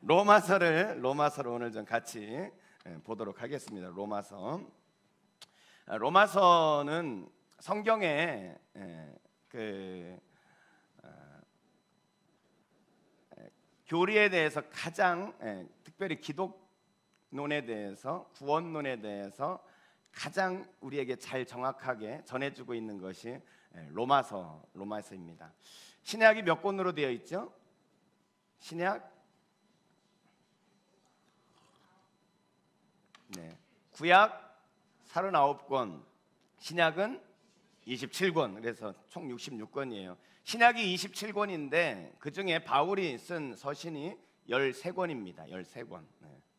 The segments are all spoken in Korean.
로마서를 오늘 좀 같이 보도록 하겠습니다. 로마서는 성경에 교리에 대해서 가장 특별히 기독론에 대해서, 구원론에 대해서 가장 우리에게 잘 정확하게 전해주고 있는 것이 로마서입니다. 신약이 몇 권으로 되어 있죠? 신약? 구약 39권, 신약은 27권, 그래서 총 66권이에요. 신약이 27권인데 그 중에 바울이 쓴 서신이 13권입니다. 13권.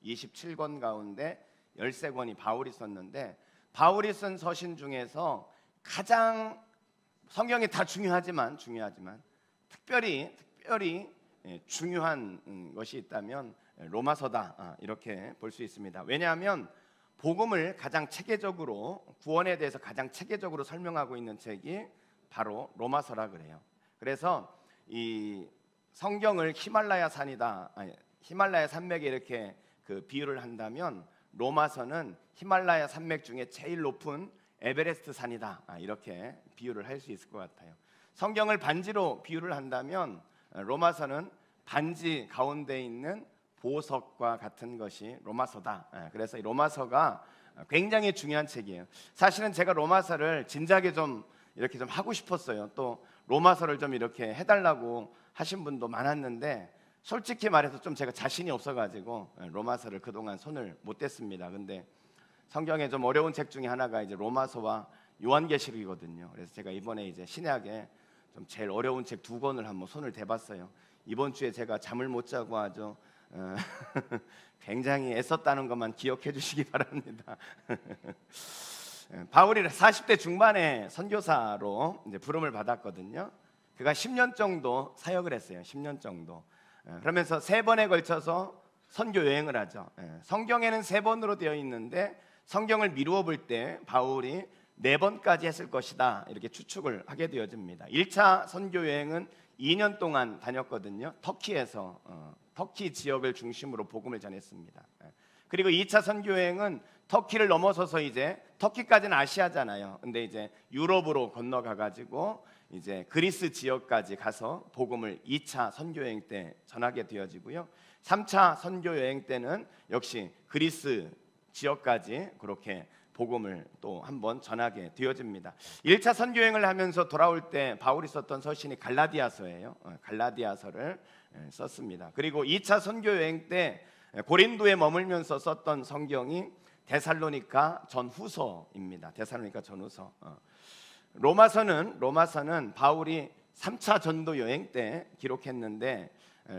27권 가운데 13권이 바울이 썼는데, 바울이 쓴 서신 중에서 가장, 성경이 다 중요하지만 특별히 중요한 것이 있다면 로마서다, 이렇게 볼 수 있습니다. 왜냐하면 복음을 가장 체계적으로, 구원에 대해서 가장 체계적으로 설명하고 있는 책이 바로 로마서라 그래요. 그래서 이 성경을 히말라야 산맥에 이렇게 비유를 한다면 로마서는 히말라야 산맥 중에 제일 높은 에베레스트 산이다, 이렇게 비유를 할 수 있을 것 같아요. 성경을 반지로 비유를 한다면 로마서는 반지 가운데 있는 보석과 같은 것이 로마서다. 그래서 이 로마서가 굉장히 중요한 책이에요. 사실은 제가 로마서를 진작에 좀 이렇게 좀 하고 싶었어요. 또 로마서를 좀 이렇게 해달라고 하신 분도 많았는데, 솔직히 말해서 좀 제가 자신이 없어가지고 로마서를 그동안 손을 못 댔습니다. 근데 성경에 좀 어려운 책 중에 하나가 이제 로마서와 요한계시록이거든요. 그래서 제가 이번에 이제 신약에 좀 제일 어려운 책 2권을 한번 손을 대봤어요. 이번 주에 제가 잠을 못 자고 아주 굉장히 애썼다는 것만 기억해 주시기 바랍니다. 바울이 40대 중반에 선교사로 이제 부름을 받았거든요. 그가 10년 정도 사역을 했어요. 10년 정도. 그러면서 3번에 걸쳐서 선교 여행을 하죠. 성경에는 3번으로 되어 있는데 성경을 미루어 볼 때 바울이 4번까지 했을 것이다, 이렇게 추측을 하게 되어집니다. 1차 선교 여행은 2년 동안 다녔거든요. 터키에서 터키 지역을 중심으로 복음을 전했습니다. 그리고 2차 선교 여행은 터키를 넘어서서 이제 터키까지는 아시아잖아요. 근데 이제 유럽으로 건너가 가지고 이제 그리스 지역까지 가서 복음을 2차 선교 여행 때 전하게 되어지고요. 3차 선교 여행 때는 역시 그리스 지역까지 그렇게 복음을 또 한번 전하게 되어집니다. 1차 선교 여행을 하면서 돌아올 때 바울이 썼던 서신이 갈라디아서예요. 갈라디아서를 썼습니다. 그리고 2차 선교 여행 때 고린도에 머물면서 썼던 성경이 데살로니가 전후서입니다. 데살로니가 전후서. 로마서는 바울이 3차 전도 여행 때 기록했는데,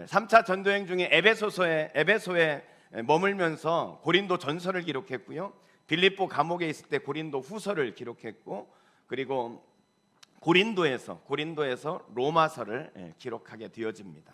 3차 전도 여행 중에 에베소에 머물면서 고린도 전서를 기록했고요. 빌립보 감옥에 있을 때 고린도 후서를 기록했고, 그리고 고린도에서 로마서를 기록하게 되어집니다.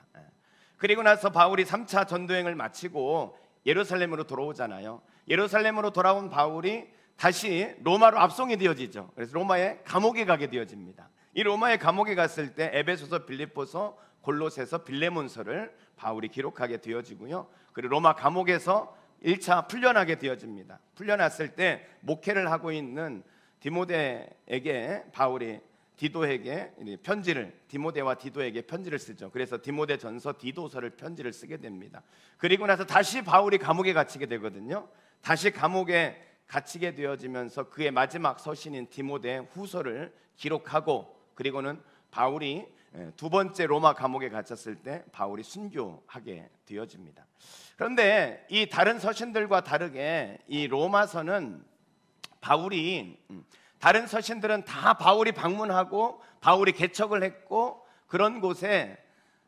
그리고 나서 바울이 3차 전도행을 마치고 예루살렘으로 돌아오잖아요. 예루살렘으로 돌아온 바울이 다시 로마로 압송이 되어지죠. 그래서 로마의 감옥에 가게 되어집니다. 이 로마의 감옥에 갔을 때 에베소서, 빌립보서, 골로새서, 빌레몬서를 바울이 기록하게 되어지고요. 그리고 로마 감옥에서 1차 풀려나게 되어집니다. 풀려났을 때 목회를 하고 있는 디모데에게 바울이 디모데와 디도에게 편지를 쓰죠. 그래서 디모데전서, 디도서를 편지를 쓰게 됩니다. 그리고 나서 다시 바울이 감옥에 갇히게 되거든요. 다시 감옥에 갇히게 되어지면서 그의 마지막 서신인 디모데 후서를 기록하고, 그리고는 바울이 2번째 로마 감옥에 갇혔을 때 바울이 순교하게 되어집니다. 그런데 이 다른 서신들과 다르게 이 로마서는 다른 서신들은 다 바울이 방문하고 바울이 개척을 했고, 그런 곳에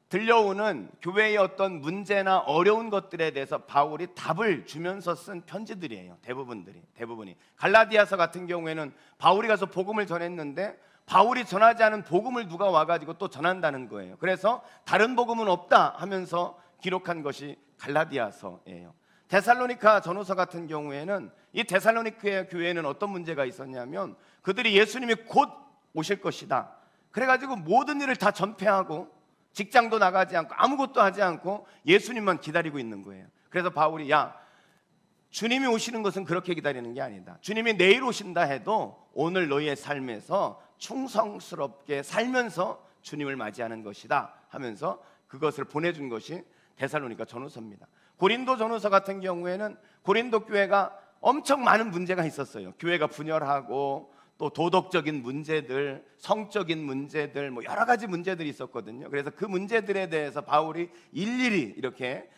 들려오는 교회의 어떤 문제나 어려운 것들에 대해서 바울이 답을 주면서 쓴 편지들이에요. 대부분이. 갈라디아서 같은 경우에는 바울이 가서 복음을 전했는데 바울이 전하지 않은 복음을 누가 와가지고 또 전한다는 거예요. 그래서 다른 복음은 없다 하면서 기록한 것이 갈라디아서예요. 데살로니가 전후서 같은 경우에는 이 데살로니가 교회에는 어떤 문제가 있었냐면, 그들이 예수님이 곧 오실 것이다, 그래가지고 모든 일을 다 전폐하고 직장도 나가지 않고 아무것도 하지 않고 예수님만 기다리고 있는 거예요. 그래서 바울이 야, 주님이 오시는 것은 그렇게 기다리는 게 아니다. 주님이 내일 오신다 해도 오늘 너희의 삶에서 충성스럽게 살면서 주님을 맞이하는 것이다 하면서 그것을 보내준 것이 데살로니가 전후서입니다. 고린도 전후서 같은 경우에는 고린도 교회가 엄청 많은 문제가 있었어요. 교회가 분열하고 또 도덕적인 문제들, 성적인 문제들, 뭐 여러 가지 문제들이 있었거든요. 그래서 그 문제들에 대해서 바울이 일일이 이렇게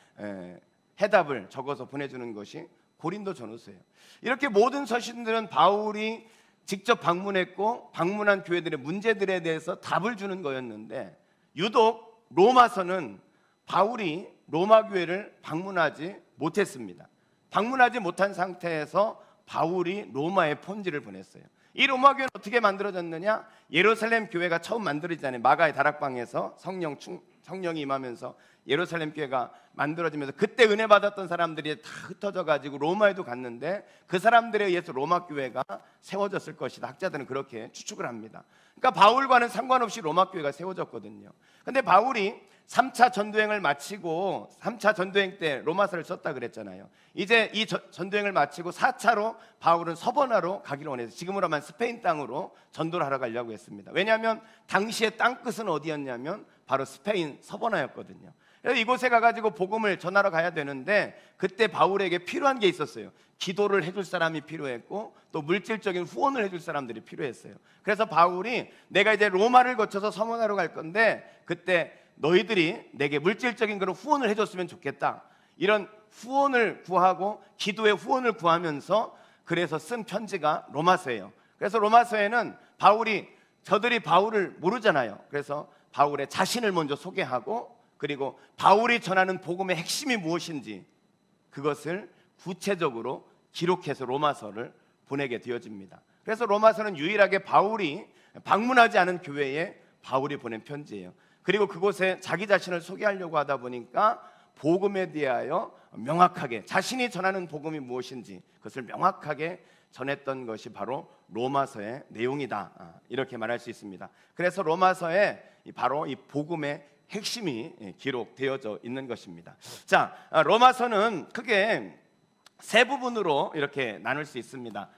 해답을 적어서 보내주는 것이 고린도 전후서예요. 이렇게 모든 서신들은 바울이 직접 방문했고 방문한 교회들의 문제들에 대해서 답을 주는 거였는데 유독 로마서는 바울이 로마 교회를 방문하지 못했습니다. 방문하지 못한 상태에서 바울이 로마에 편지를 보냈어요. 이 로마 교회는 어떻게 만들어졌느냐? 예루살렘 교회가 처음 만들어지잖아요. 마가의 다락방에서 성령이 임하면서 예루살렘 교회가 만들어지면서 그때 은혜 받았던 사람들이 다 흩어져 가지고 로마에도 갔는데 그 사람들에 의해서 로마 교회가 세워졌을 것이다. 학자들은 그렇게 추측을 합니다. 그러니까 바울과는 상관없이 로마 교회가 세워졌거든요. 근데 바울이 3차 전도행을 마치고 3차 전도행 때 로마서를 썼다 그랬잖아요. 이제 이 전도행을 마치고 4차로 바울은 서번하러 가기를 원해서 지금으로 하면 스페인 땅으로 전도를 하러 가려고 했습니다. 왜냐하면 당시의 땅끝은 어디였냐면 바로 스페인 서번하였거든요. 그래서 이곳에 가가지고 복음을 전하러 가야 되는데 그때 바울에게 필요한 게 있었어요. 기도를 해줄 사람이 필요했고 또 물질적인 후원을 해줄 사람들이 필요했어요. 그래서 바울이 내가 이제 로마를 거쳐서 서번하러 갈 건데 그때 너희들이 내게 물질적인 그런 후원을 해줬으면 좋겠다. 이런 후원을 구하고 기도의 후원을 구하면서 그래서 쓴 편지가 로마서예요. 그래서 로마서에는 저들이 바울을 모르잖아요. 그래서 바울의 자신을 먼저 소개하고 그리고 바울이 전하는 복음의 핵심이 무엇인지 그것을 구체적으로 기록해서 로마서를 보내게 되어집니다. 그래서 로마서는 유일하게 바울이 방문하지 않은 교회에 바울이 보낸 편지예요. 그리고 그곳에 자기 자신을 소개하려고 하다 보니까 복음에 대하여 명확하게 자신이 전하는 복음이 무엇인지 그것을 명확하게 전했던 것이 바로 로마서의 내용이다. 이렇게 말할 수 있습니다. 그래서 로마서에 바로 이 복음의 핵심이 기록되어져 있는 것입니다. 자, 로마서는 크게 세 부분으로 이렇게 나눌 수 있습니다.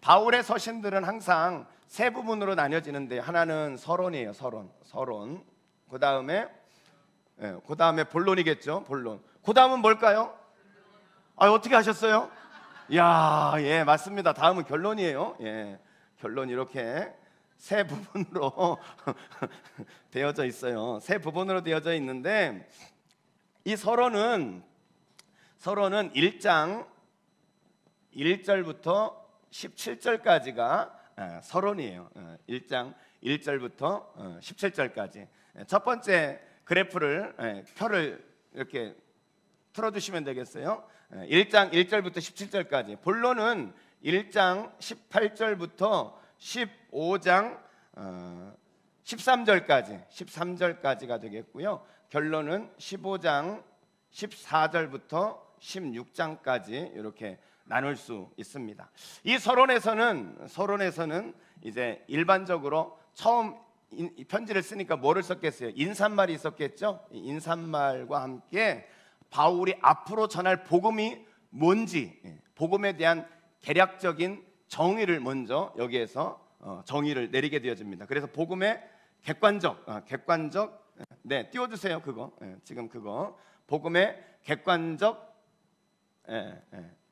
바울의 서신들은 항상 세 부분으로 나뉘어지는데 하나는 서론이에요. 서론. 그 다음에 본론이겠죠. 본론. 그 다음은 뭘까요? 어떻게 하셨어요? 이야, 예, 맞습니다. 다음은 결론이에요. 예, 결론 이렇게 세 부분으로 되어져 있어요. 세 부분으로 되어져 있는데 이 서론은 1장 1절부터 17절까지가 서론이에요. 1장 1절부터 17절까지. 첫 번째 그래프를 표를 이렇게 틀어주시면 되겠어요. 1장 1절부터 17절까지. 본론은 1장 18절부터 15장 13절까지가 되겠고요. 결론은 15장 14절부터 16장까지 이렇게 나눌 수 있습니다. 이 서론에서는 이제 일반적으로 처음 이 편지를 쓰니까 뭐를 썼겠어요? 인사말이 있었겠죠? 인사말과 함께 바울이 앞으로 전할 복음이 뭔지, 복음에 대한 대략적인 정의를 먼저 여기에서 정의를 내리게 되어집니다. 그래서 복음의 객관적, 네, 띄워주세요. 그거, 지금 그거 복음의 객관적,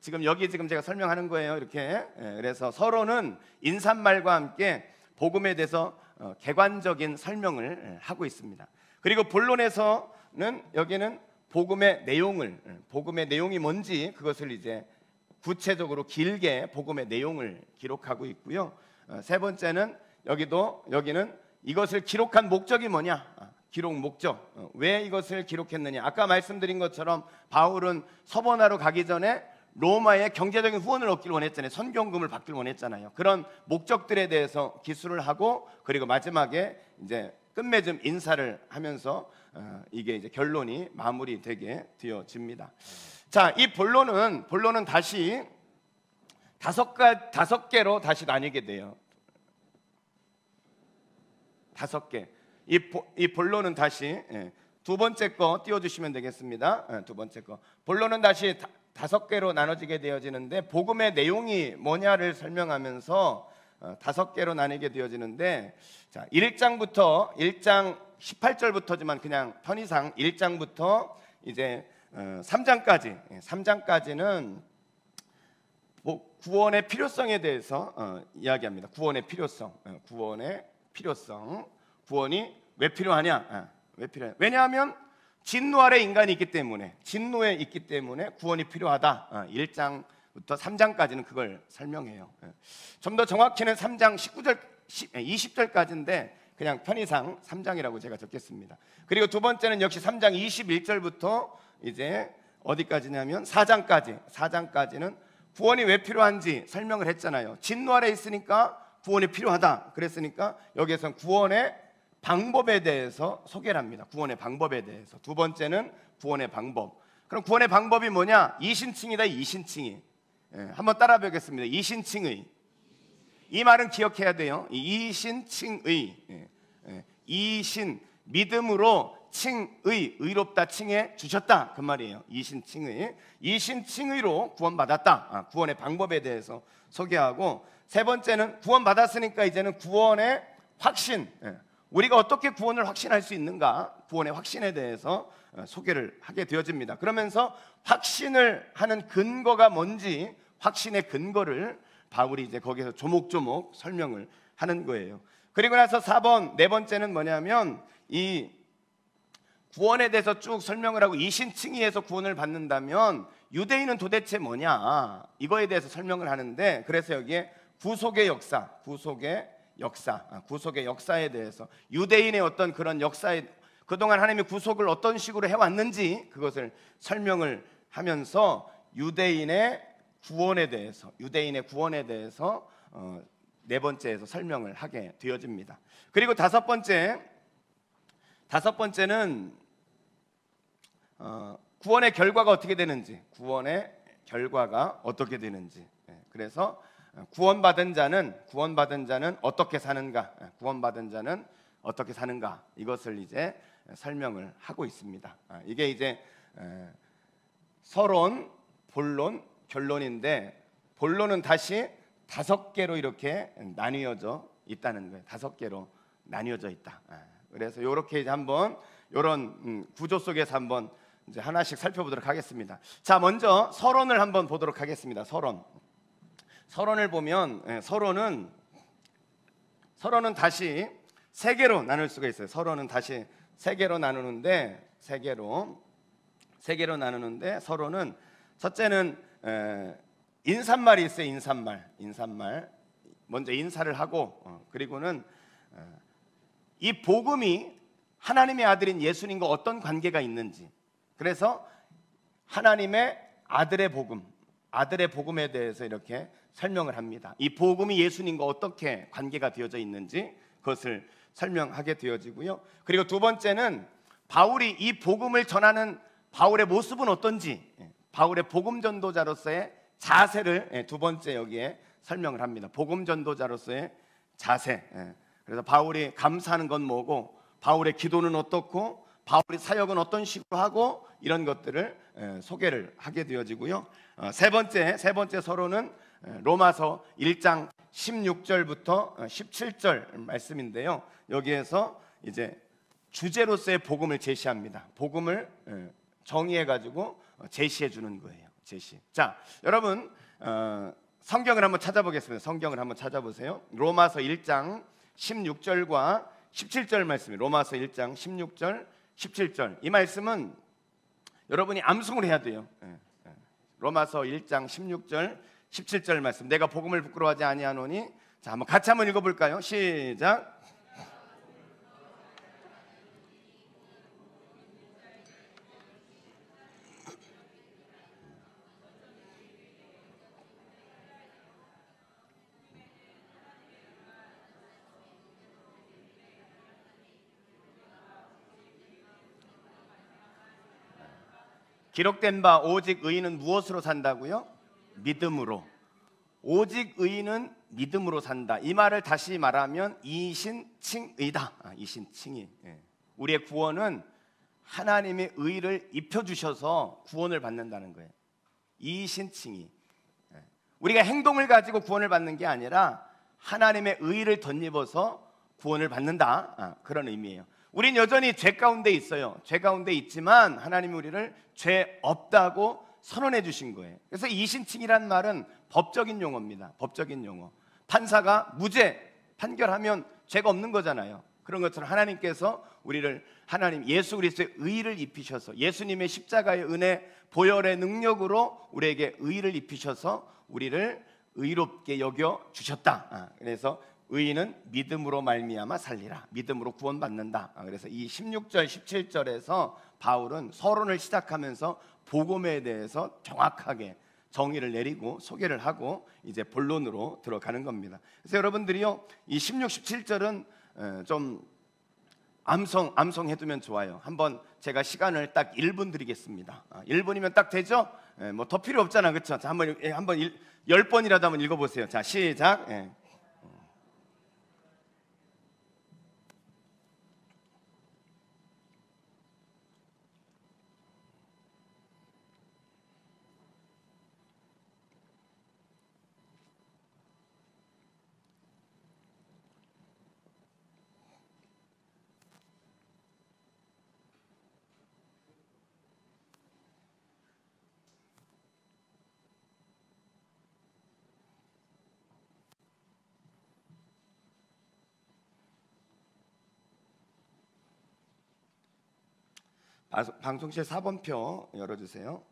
지금 제가 설명하는 거예요. 이렇게. 그래서 서론은 인사말과 함께 복음에 대해서 객관적인 설명을 하고 있습니다. 그리고 본론에서는 여기는 복음의 내용이 뭔지 그것을 이제 구체적으로 길게 복음의 내용을 기록하고 있고요. 세 번째는 여기는 이것을 기록한 목적이 뭐냐? 기록 목적. 왜 이것을 기록했느냐? 아까 말씀드린 것처럼 바울은 서번하러 가기 전에 로마의 경제적인 후원을 얻기를 원했잖아요. 선경금을 받기를 원했잖아요. 그런 목적들에 대해서 기술을 하고 그리고 마지막에 이제 끝맺음 인사를 하면서 이게 이제 결론이 마무리되게 되어집니다. 자, 이 본론은 다시 다섯 개로 다시 나뉘게 돼요. 5개. 이 본론은 다시 두 번째 거 띄워주시면 되겠습니다. 두 번째 거 본론은 다시 5개로 나눠지게 되어지는데 복음의 내용이 뭐냐를 설명하면서 5개로 나뉘게 되어지는데, 자 1장 18절부터지만 그냥 편의상 1장부터 이제 3장까지는 구원의 필요성에 대해서 이야기합니다. 구원의 필요성. 구원이 왜 필요하냐? 왜 필요해? 왜냐하면 진노 아래 인간이 있기 때문에, 진노에 있기 때문에 구원이 필요하다. 1장부터 3장까지는 그걸 설명해요. 좀 더 정확히는 3장 20절까지인데 그냥 편의상 3장이라고 제가 적겠습니다. 그리고 두 번째는 역시 3장 21절부터 이제 어디까지냐면 4장까지는 구원이 왜 필요한지 설명을 했잖아요. 진노 아래 있으니까 구원이 필요하다. 그랬으니까 여기에서는 구원의 방법에 대해서 소개를 합니다. 구원의 방법에 대해서. 두 번째는 구원의 방법. 그럼 구원의 방법이 뭐냐? 이신칭이다. 이신칭이. 한번 따라 배우겠습니다. 이신칭의. 이 말은 기억해야 돼요. 이신칭의. 이신, 믿음으로 칭의, 의롭다 칭해 주셨다, 그 말이에요. 이신칭의로 구원받았다. 구원의 방법에 대해서 소개하고, 세 번째는 구원받았으니까 이제는 구원의 확신, 우리가 어떻게 구원을 확신할 수 있는가, 구원의 확신에 대해서 소개를 하게 되어집니다. 그러면서 확신을 하는 근거가 뭔지, 확신의 근거를 바울이 이제 거기서 조목조목 설명을 하는 거예요. 그리고 나서 4번, 네 번째는 뭐냐면 이 구원에 대해서 쭉 설명을 하고, 이신칭의에서 구원을 받는다면 유대인은 도대체 뭐냐, 이거에 대해서 설명을 하는데, 그래서 여기에 구속의 역사에 대해서, 유대인의 어떤 그런 역사에 그동안 하나님이 구속을 어떤 식으로 해왔는지 그것을 설명을 하면서 유대인의 구원에 대해서 네 번째에서 설명을 하게 되어집니다. 그리고 다섯 번째는 구원의 결과가 어떻게 되는지, 그래서 구원받은 자는 어떻게 사는가, 이것을 이제 설명을 하고 있습니다. 이게 이제 서론, 본론, 결론인데, 본론은 다시 5개로 이렇게 나뉘어져 있다는 거예요. 5개로 나뉘어져 있다. 그래서 이렇게 이제 한번 이런 구조 속에서 한번 이제 하나씩 살펴보도록 하겠습니다. 자, 먼저 서론을 한번 보도록 하겠습니다. 서론을 보면, 서론은 다시 3개로 나눌 수가 있어요. 서론은 다시 3개로 나누는데, 서론은 첫째는 인사말이 있어요. 인사말. 먼저 인사를 하고, 그리고는 이 복음이 하나님의 아들인 예수님과 어떤 관계가 있는지, 그래서 하나님의 아들의 복음에 대해서 이렇게 설명을 합니다. 이 복음이 예수님과 어떻게 관계가 되어져 있는지 그것을 설명하게 되어지고요. 그리고 두 번째는 바울이 이 복음을 전하는 바울의 모습은 어떤지, 바울의 복음 전도자로서의 자세를 두 번째 여기에 설명을 합니다. 복음 전도자로서의 자세. 그래서 바울이 감사하는 건 뭐고, 바울의 기도는 어떻고, 바울의 사역은 어떤 식으로 하고, 이런 것들을 소개를 하게 되어지고요. 세 번째 서론은 로마서 1장 16절부터 17절 말씀인데요. 여기에서 이제 주제로서의 복음을 제시합니다. 복음을 정의해 가지고 제시해 주는 거예요. 자, 여러분 성경을 한번 찾아보겠습니다. 성경을 한번 찾아보세요. 로마서 1장 16절과 17절 말씀이에요. 로마서 1장 16절, 17절. 이 말씀은 여러분이 암송을 해야 돼요. 로마서 1장 16절, 17절 말씀. 내가 복음을 부끄러워하지 아니하노니. 자, 한번 같이 한번 읽어볼까요? 시작. 기록된 바 오직 의인은 무엇으로 산다고요? 믿음으로. 오직 의인은 믿음으로 산다. 이 말을 다시 말하면 이신칭의다. 이신칭의. 우리의 구원은 하나님의 의를 입혀주셔서 구원을 받는다는 거예요. 이신칭의. 우리가 행동을 가지고 구원을 받는 게 아니라 하나님의 의를 덧입어서 구원을 받는다. 그런 의미예요. 우린 여전히 죄 가운데 있어요. 죄 가운데 있지만 하나님이 우리를 죄 없다고 선언해 주신 거예요. 그래서 이신칭이란 말은 법적인 용어입니다. 법적인 용어. 판사가 무죄 판결하면 죄가 없는 거잖아요. 그런 것처럼 하나님께서 우리를 하나님 예수 그리스도의 의를 입히셔서 예수님의 십자가의 은혜 보혈의 능력으로 우리에게 의를 입히셔서 우리를 의롭게 여겨 주셨다. 그래서 의인은 믿음으로 말미암아 살리라. 믿음으로 구원받는다. 그래서 이 16절 17절에서 바울은 서론을 시작하면서 복음에 대해서 정확하게 정의를 내리고 소개를 하고 이제 본론으로 들어가는 겁니다. 그래서 여러분들이요, 이 16, 17절은 좀 암송해두면 좋아요. 한번 제가 시간을 딱 1분 드리겠습니다. 1분이면 딱 되죠? 뭐 더 필요 없잖아, 그렇죠? 자, 한번 10번이라도 한번 읽어보세요. 자, 시작. 방송실 4번표 열어주세요.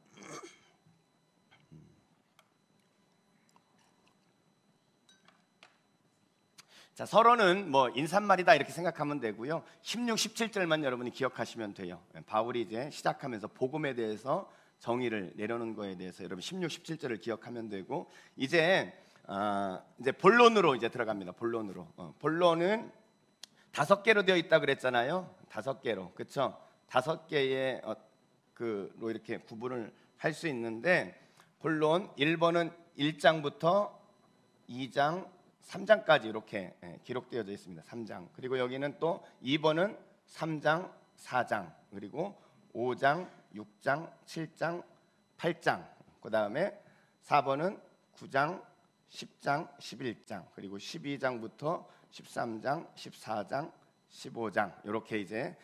자, 서론은 뭐 인사말이다 이렇게 생각하면 되고요. 16, 17절만 여러분이 기억하시면 돼요. 바울이 이제 시작하면서 복음에 대해서 정의를 내려놓은 거에 대해서 여러분 16, 17절을 기억하면 되고 이제 본론으로 이제 들어갑니다. 본론으로. 본론은 5개로 되어 있다 그랬잖아요. 5개로. 그렇죠? 5개의 로 이렇게 구분을 할 수 있는데 본론 1번은 1장부터 2장 3장까지 이렇게 기록되어져 있습니다. 3장. 그리고 여기는 또 2번은 3장 4장 그리고 5장 6장 7장 8장 그 다음에 4번은 9장 10장 11장 그리고 12장부터 13장 14장 15장 이렇게 이제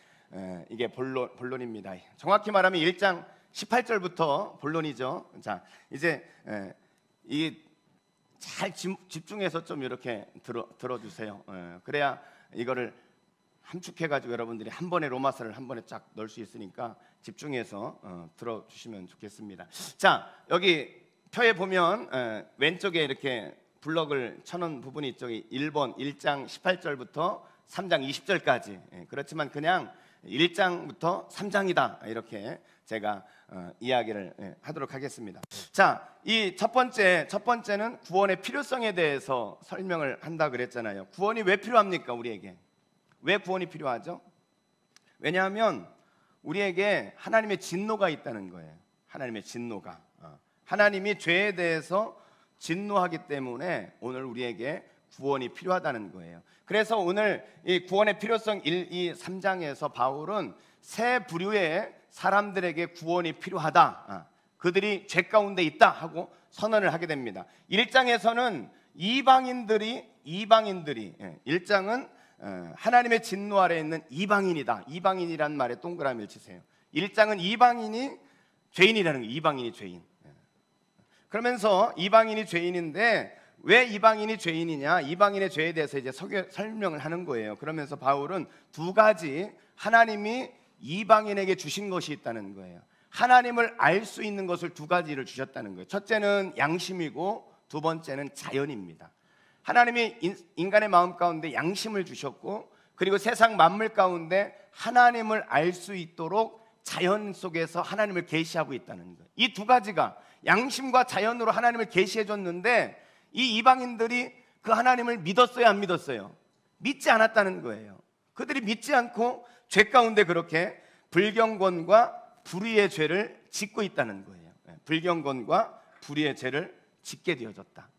이게 본론입니다. 정확히 말하면 1장 18절부터 본론이죠. 자, 이제 이 잘 집중해서 좀 이렇게 들어주세요. 그래야 이거를 함축해가지고 여러분들이 한 번에 로마서를 한 번에 쫙 넣을 수 있으니까 집중해서 들어주시면 좋겠습니다. 자, 여기 표에 보면 왼쪽에 이렇게 블럭을 쳐놓은 부분이 있죠. 1번 1장 18절부터 3장 20절까지. 그렇지만 그냥 1장부터 3장이다 이렇게 제가 이야기를 하도록 하겠습니다. 자, 이 첫 번째는 구원의 필요성에 대해서 설명을 한다 그랬잖아요. 구원이 왜 필요합니까? 우리에게 왜 구원이 필요하죠? 왜냐하면 우리에게 하나님의 진노가 있다는 거예요. 하나님의 진노가 하나님이 죄에 대해서 진노하기 때문에 오늘 우리에게 구원이 필요하다는 거예요. 그래서 오늘 이 구원의 필요성 1, 2, 3장에서 바울은 세 부류의 사람들에게 구원이 필요하다. 그들이 죄 가운데 있다 하고 선언을 하게 됩니다. 1장에서는 이방인들이 1장은 하나님의 진노 아래에 있는 이방인이다. 이방인이란 말에 동그라미를 치세요. 1장은 이방인이 죄인이라는 거예요. 이방인이 죄인. 그러면서 이방인이 죄인인데 왜 이방인이 죄인이냐? 이방인의 죄에 대해서 이제 설명을 하는 거예요. 그러면서 바울은 두 가지 하나님이 이방인에게 주신 것이 있다는 거예요. 하나님을 알 수 있는 것을 두 가지를 주셨다는 거예요. 첫째는 양심이고 두 번째는 자연입니다. 하나님이 인간의 마음 가운데 양심을 주셨고 그리고 세상 만물 가운데 하나님을 알 수 있도록 자연 속에서 하나님을 계시하고 있다는 거예요. 이 두 가지가 양심과 자연으로 하나님을 계시해 줬는데 이 이방인들이 그 하나님을 믿었어요, 안 믿었어요? 믿지 않았다는 거예요. 그들이 믿지 않고 죄 가운데 그렇게 불경건과 불의의 죄를 짓고 있다는 거예요. 불경건과 불의의 죄를 짓게 되어졌다.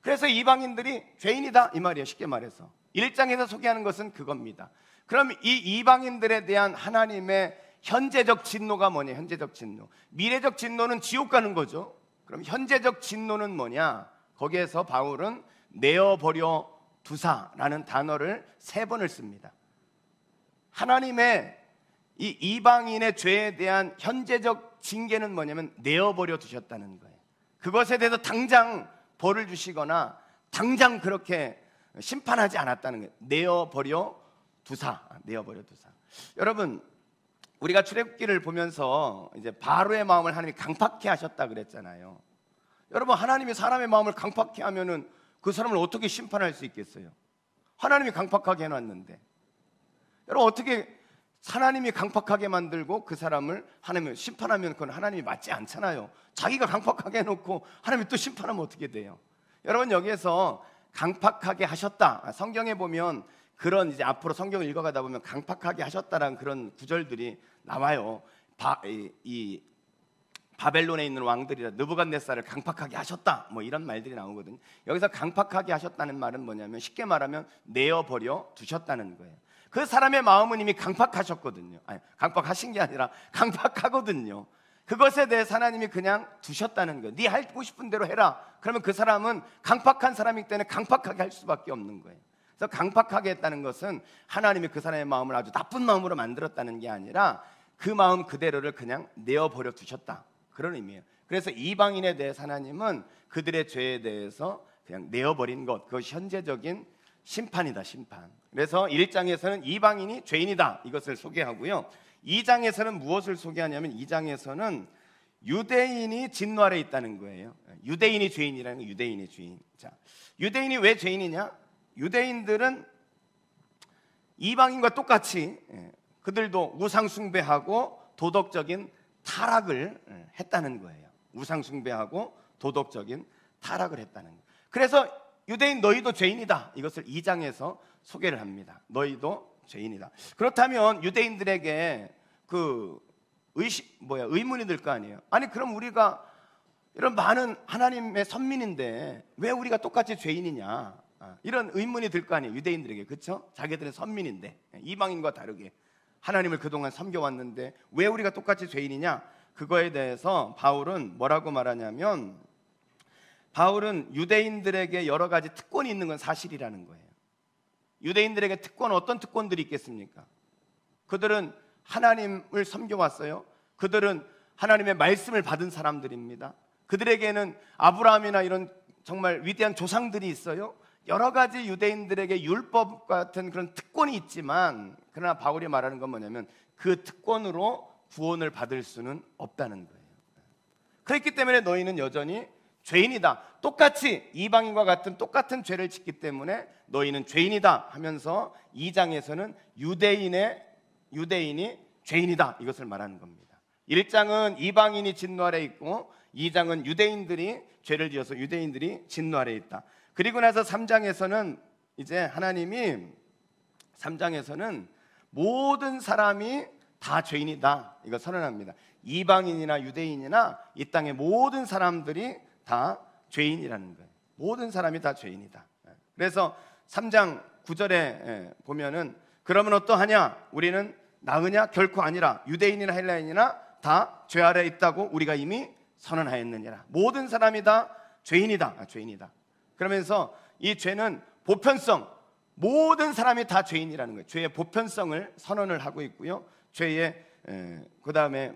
그래서 이방인들이 죄인이다 이 말이에요. 쉽게 말해서 1장에서 소개하는 것은 그겁니다. 그럼 이 이방인들에 대한 하나님의 현재적 진노가 뭐냐? 현재적 진노. 미래적 진노는 지옥 가는 거죠. 그럼 현재적 진노는 뭐냐? 거기에서 바울은 내어버려 두사라는 단어를 3번을 씁니다. 하나님의 이 이방인의 죄에 대한 현재적 징계는 뭐냐면 내어버려 두셨다는 거예요. 그것에 대해서 당장 벌을 주시거나 당장 그렇게 심판하지 않았다는 거예요. 내어버려 두사. 여러분, 우리가 출애굽기를 보면서 이제 바로의 마음을 하나님이 강팍해 하셨다 그랬잖아요. 여러분, 하나님이 사람의 마음을 강팍해 하면은 그 사람을 어떻게 심판할 수 있겠어요? 하나님이 강팍하게 해놨는데. 여러분, 어떻게 하나님이 강팍하게 만들고 그 사람을 하나님이 심판하면 그건 하나님이 맞지 않잖아요. 자기가 강팍하게 해놓고 하나님이 또 심판하면 어떻게 돼요? 여러분, 여기에서 강팍하게 하셨다, 성경에 보면 그런 이제 앞으로 성경을 읽어가다 보면 강팍하게 하셨다라는 그런 구절들이 나와요. 이 바벨론에 있는 왕들이라 느부갓네살을 강팍하게 하셨다, 뭐 이런 말들이 나오거든요. 여기서 강팍하게 하셨다는 말은 뭐냐면 쉽게 말하면 내어버려 두셨다는 거예요. 그 사람의 마음은 이미 강팍하셨거든요. 아니, 강팍하신 게 아니라 강팍하거든요. 그것에 대해서 하나님이 그냥 두셨다는 거예요. 네 하고 싶은 대로 해라. 그러면 그 사람은 강팍한 사람이기 때문에 강팍하게 할 수밖에 없는 거예요. 그래서 강팍하게 했다는 것은 하나님이 그 사람의 마음을 아주 나쁜 마음으로 만들었다는 게 아니라 그 마음 그대로를 그냥 내어버려 두셨다, 그런 의미예요. 그래서 이방인에 대해서 하나님은 그들의 죄에 대해서 그냥 내어버린 것, 그것이 현재적인 심판이다, 심판. 그래서 1장에서는 이방인이 죄인이다, 이것을 소개하고요. 2장에서는 무엇을 소개하냐면 2장에서는 유대인이 진노 아래 있다는 거예요. 유대인이 죄인이라는 거예요. 유대인이 죄인. 자, 유대인이 왜 죄인이냐? 유대인들은 이방인과 똑같이 그들도 우상 숭배하고 도덕적인 타락을 했다는 거예요. 우상 숭배하고 도덕적인 타락을 했다는 거예요. 그래서 유대인 너희도 죄인이다, 이것을 2장에서 소개를 합니다. 너희도 죄인이다. 그렇다면 유대인들에게 그 의문이 들 거 아니에요. 아니, 그럼 우리가 이런 많은 하나님의 선민인데 왜 우리가 똑같이 죄인이냐, 이런 의문이 들 거 아니에요, 유대인들에게. 그렇죠? 자기들은 선민인데 이방인과 다르게 하나님을 그동안 섬겨왔는데 왜 우리가 똑같이 죄인이냐? 그거에 대해서 바울은 뭐라고 말하냐면, 바울은 유대인들에게 여러 가지 특권이 있는 건 사실이라는 거예요. 유대인들에게 특권, 어떤 특권들이 있겠습니까? 그들은 하나님을 섬겨왔어요. 그들은 하나님의 말씀을 받은 사람들입니다. 그들에게는 아브라함이나 이런 정말 위대한 조상들이 있어요. 여러 가지 유대인들에게 율법 같은 그런 특권이 있지만, 그러나 바울이 말하는 건 뭐냐면 그 특권으로 구원을 받을 수는 없다는 거예요. 그렇기 때문에 너희는 여전히 죄인이다. 똑같이 이방인과 같은 똑같은 죄를 짓기 때문에 너희는 죄인이다 하면서 2장에서는 유대인이 죄인이다, 이것을 말하는 겁니다. 1장은 이방인이 진노 아래 있고 2장은 유대인들이 죄를 지어서 유대인들이 진노 아래 있다. 그리고 나서 3장에서는 이제 하나님이 3장에서는 모든 사람이 다 죄인이다, 이거 선언합니다. 이방인이나 유대인이나 이 땅의 모든 사람들이 다 죄인이라는 거예요. 모든 사람이 다 죄인이다. 그래서 3장 9절에 보면은 그러면 어떠하냐? 우리는 나으냐? 결코 아니라 유대인이나 헬라인이나 다 죄 아래 있다고 우리가 이미 선언하였느니라. 모든 사람이 다 죄인이다. 죄인이다. 그러면서 이 죄는 보편성, 모든 사람이 다 죄인이라는 거예요. 죄의 보편성을 선언을 하고 있고요. 죄의 그 다음에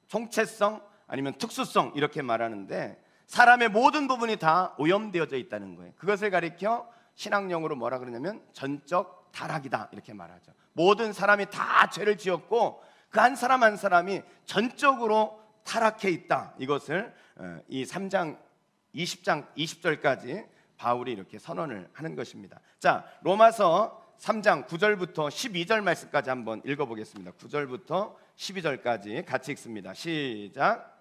총체성 아니면 특수성, 이렇게 말하는데 사람의 모든 부분이 다 오염되어져 있다는 거예요. 그것을 가리켜 신학용어로 뭐라 그러냐면 전적 타락이다, 이렇게 말하죠. 모든 사람이 다 죄를 지었고 그 한 사람 한 사람이 전적으로 타락해 있다, 이것을 이 3장 20절까지 바울이 이렇게 선언을 하는 것입니다. 자, 로마서 3장 9절부터 12절 말씀까지 한번 읽어보겠습니다. 9절부터 12절까지 같이 읽습니다. 시작.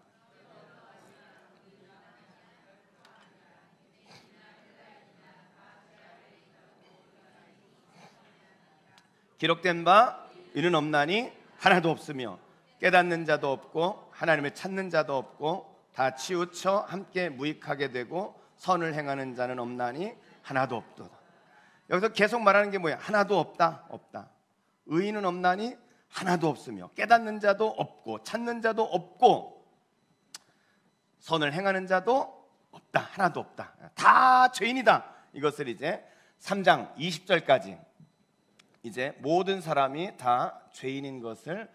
기록된 바 이는 없나니 하나도 없으며 깨닫는 자도 없고 하나님을 찾는 자도 없고 다 치우쳐 함께 무익하게 되고 선을 행하는 자는 없나니 하나도 없도다. 여기서 계속 말하는 게 뭐야? 하나도 없다, 없다. 의인은 없나니 하나도 없으며 깨닫는 자도 없고 찾는 자도 없고 선을 행하는 자도 없다, 하나도 없다. 다 죄인이다. 이것을 이제 3장 20절까지 이제 모든 사람이 다 죄인인 것을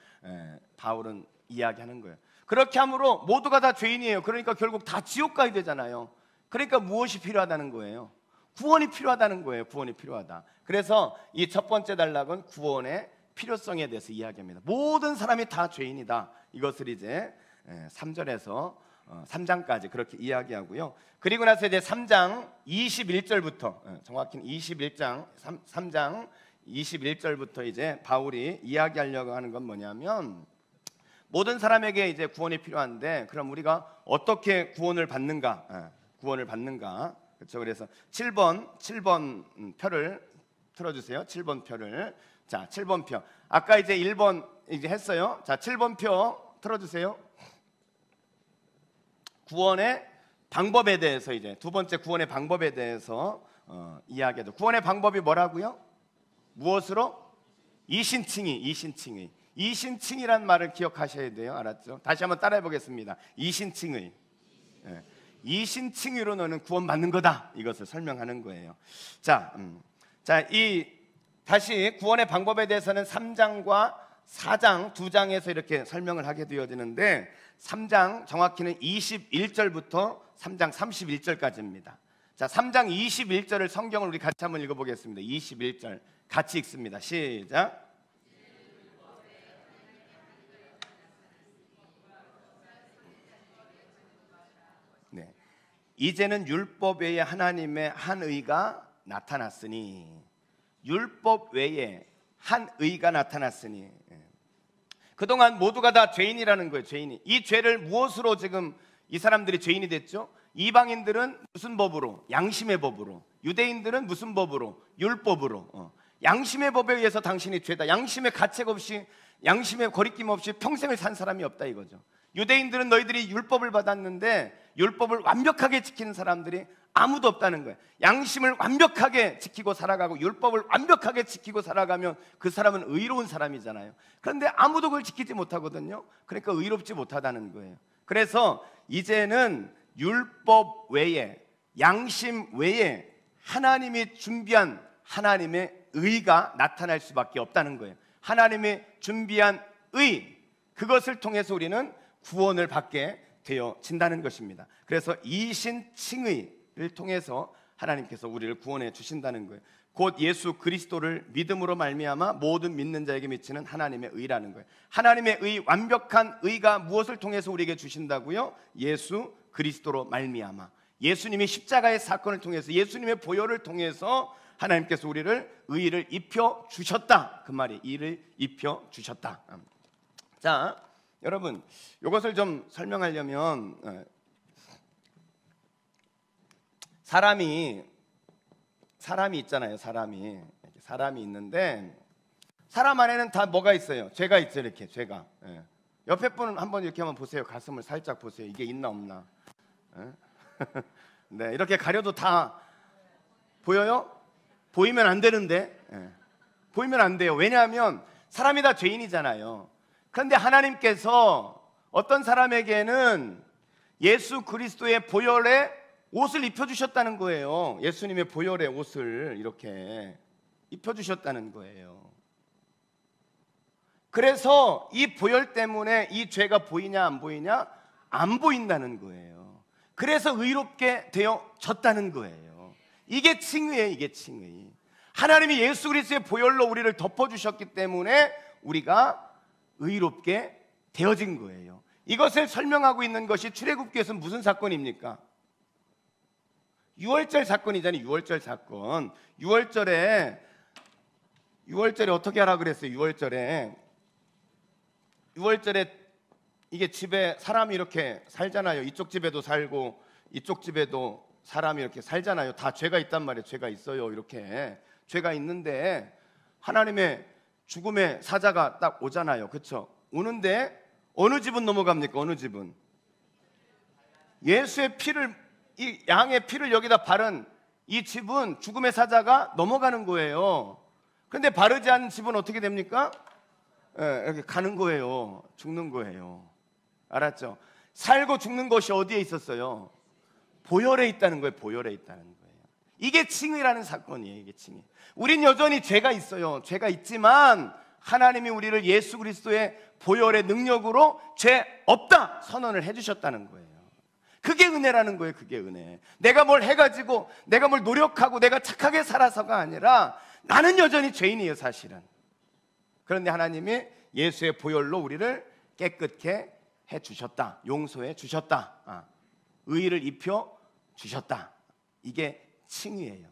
바울은 이야기하는 거예요. 그렇게 함으로 모두가 다 죄인이에요. 그러니까 결국 다 지옥 가야 되잖아요. 그러니까 무엇이 필요하다는 거예요? 구원이 필요하다는 거예요. 구원이 필요하다. 그래서 이 첫 번째 단락은 구원의 필요성에 대해서 이야기합니다. 모든 사람이 다 죄인이다. 이것을 이제 3절에서 3장까지 그렇게 이야기하고요. 그리고 나서 이제 3장 21절부터 정확히는 21장 3장 21절부터 이제 바울이 이야기하려고 하는 건 뭐냐면 모든 사람에게 이제 구원이 필요한데 그럼 우리가 어떻게 구원을 받는가? 구원을 받는가? 그렇죠. 그래서 7번 표를 틀어주세요. 7번 표를. 자, 7번 표. 아까 이제 1번 이제 했어요. 자, 7번 표 틀어주세요. 구원의 방법에 대해서 이제 두 번째 구원의 방법에 대해서 이야기해도 구원의 방법이 뭐라고요? 무엇으로? 이신칭의. 이신칭이란 말을 기억하셔야 돼요. 알았죠? 다시 한번 따라해 보겠습니다. 이신칭의. 이신칭의로 너는 구원받는 거다. 이것을 설명하는 거예요. 자, 다시 구원의 방법에 대해서는 3장과 4장 두 장에서 이렇게 설명을 하게 되어지는데 3장 정확히는 21절부터 3장 31절까지입니다. 자, 3장 21절을 성경을 우리 같이 한번 읽어보겠습니다. 21절 같이 읽습니다. 시작. 네. 이제는 율법 외에 하나님의 한 의가 나타났으니 율법 외에 한 의가 나타났으니 그동안 모두가 다 죄인이라는 거예요. 죄인이. 이 죄를 무엇으로 지금 이 사람들이 죄인이 됐죠? 이방인들은 무슨 법으로? 양심의 법으로. 유대인들은 무슨 법으로? 율법으로. 양심의 법에 의해서 당신이 죄다. 양심의 가책 없이 양심의 거리낌 없이 평생을 산 사람이 없다 이거죠. 유대인들은 너희들이 율법을 받았는데 율법을 완벽하게 지키는 사람들이 아무도 없다는 거예요. 양심을 완벽하게 지키고 살아가고 율법을 완벽하게 지키고 살아가면 그 사람은 의로운 사람이잖아요. 그런데 아무도 그걸 지키지 못하거든요. 그러니까 의롭지 못하다는 거예요. 그래서 이제는 율법 외에 양심 외에 하나님이 준비한 하나님의 의가 나타날 수밖에 없다는 거예요. 하나님의 준비한 의, 그것을 통해서 우리는 구원을 받게 되어진다는 것입니다. 그래서 이신칭의를 통해서 하나님께서 우리를 구원해 주신다는 거예요. 곧 예수 그리스도를 믿음으로 말미암아 모든 믿는 자에게 미치는 하나님의 의라는 거예요. 하나님의 의, 완벽한 의가 무엇을 통해서 우리에게 주신다고요? 예수 그리스도로 말미암아 예수님이 십자가의 사건을 통해서 예수님의 보혈을 통해서 하나님께서 우리를 의를 입혀 주셨다. 그 말이 의를 입혀 주셨다. 자, 여러분 이것을 좀 설명하려면 사람이 있잖아요. 사람이 있는데 사람 안에는 다 뭐가 있어요? 죄가 있죠. 이렇게 죄가. 옆에 분은 한번 이렇게 한번 보세요. 가슴을 살짝 보세요. 이게 있나 없나? 네, 이렇게 가려도 다 보여요? 보이면 안 되는데 보이면 안 돼요. 왜냐하면 사람이 다 죄인이잖아요. 그런데 하나님께서 어떤 사람에게는 예수 그리스도의 보혈에 옷을 입혀주셨다는 거예요. 예수님의 보혈의 옷을 이렇게 입혀주셨다는 거예요. 그래서 이 보혈 때문에 이 죄가 보이냐 안 보이냐? 안 보인다는 거예요. 그래서 의롭게 되어졌다는 거예요. 이게 칭의예요. 이게 칭의. 하나님이 예수 그리스도의 보혈로 우리를 덮어주셨기 때문에 우리가 의롭게 되어진 거예요. 이것을 설명하고 있는 것이 출애굽기에서 무슨 사건입니까? 유월절 사건이잖아요. 유월절 사건. 유월절에 어떻게 하라 그랬어요? 유월절에 이게 집에 사람이 이렇게 살잖아요. 이쪽 집에도 살고 이쪽 집에도 사람이 이렇게 살잖아요. 다 죄가 있단 말이에요. 죄가 있어요. 이렇게 죄가 있는데 하나님의 죽음의 사자가 딱 오잖아요. 그렇죠? 오는데 어느 집은 넘어갑니까? 어느 집은? 예수의 피를 이 양의 피를 여기다 바른 이 집은 죽음의 사자가 넘어가는 거예요. 그런데 바르지 않은 집은 어떻게 됩니까? 이렇게 가는 거예요. 죽는 거예요. 알았죠? 살고 죽는 것이 어디에 있었어요? 보혈에 있다는 거예요. 보혈에 있다는 거예요. 이게 칭의라는 사건이에요. 이게 칭의. 우린 여전히 죄가 있어요. 죄가 있지만 하나님이 우리를 예수 그리스도의 보혈의 능력으로 죄 없다 선언을 해주셨다는 거예요. 그게 은혜라는 거예요. 그게 은혜. 내가 뭘 해가지고 내가 뭘 노력하고 내가 착하게 살아서가 아니라 나는 여전히 죄인이에요. 사실은. 그런데 하나님이 예수의 보혈로 우리를 깨끗게 해주셨다. 용서해 주셨다. 의의를 입혀 주셨다. 이게 칭의예요.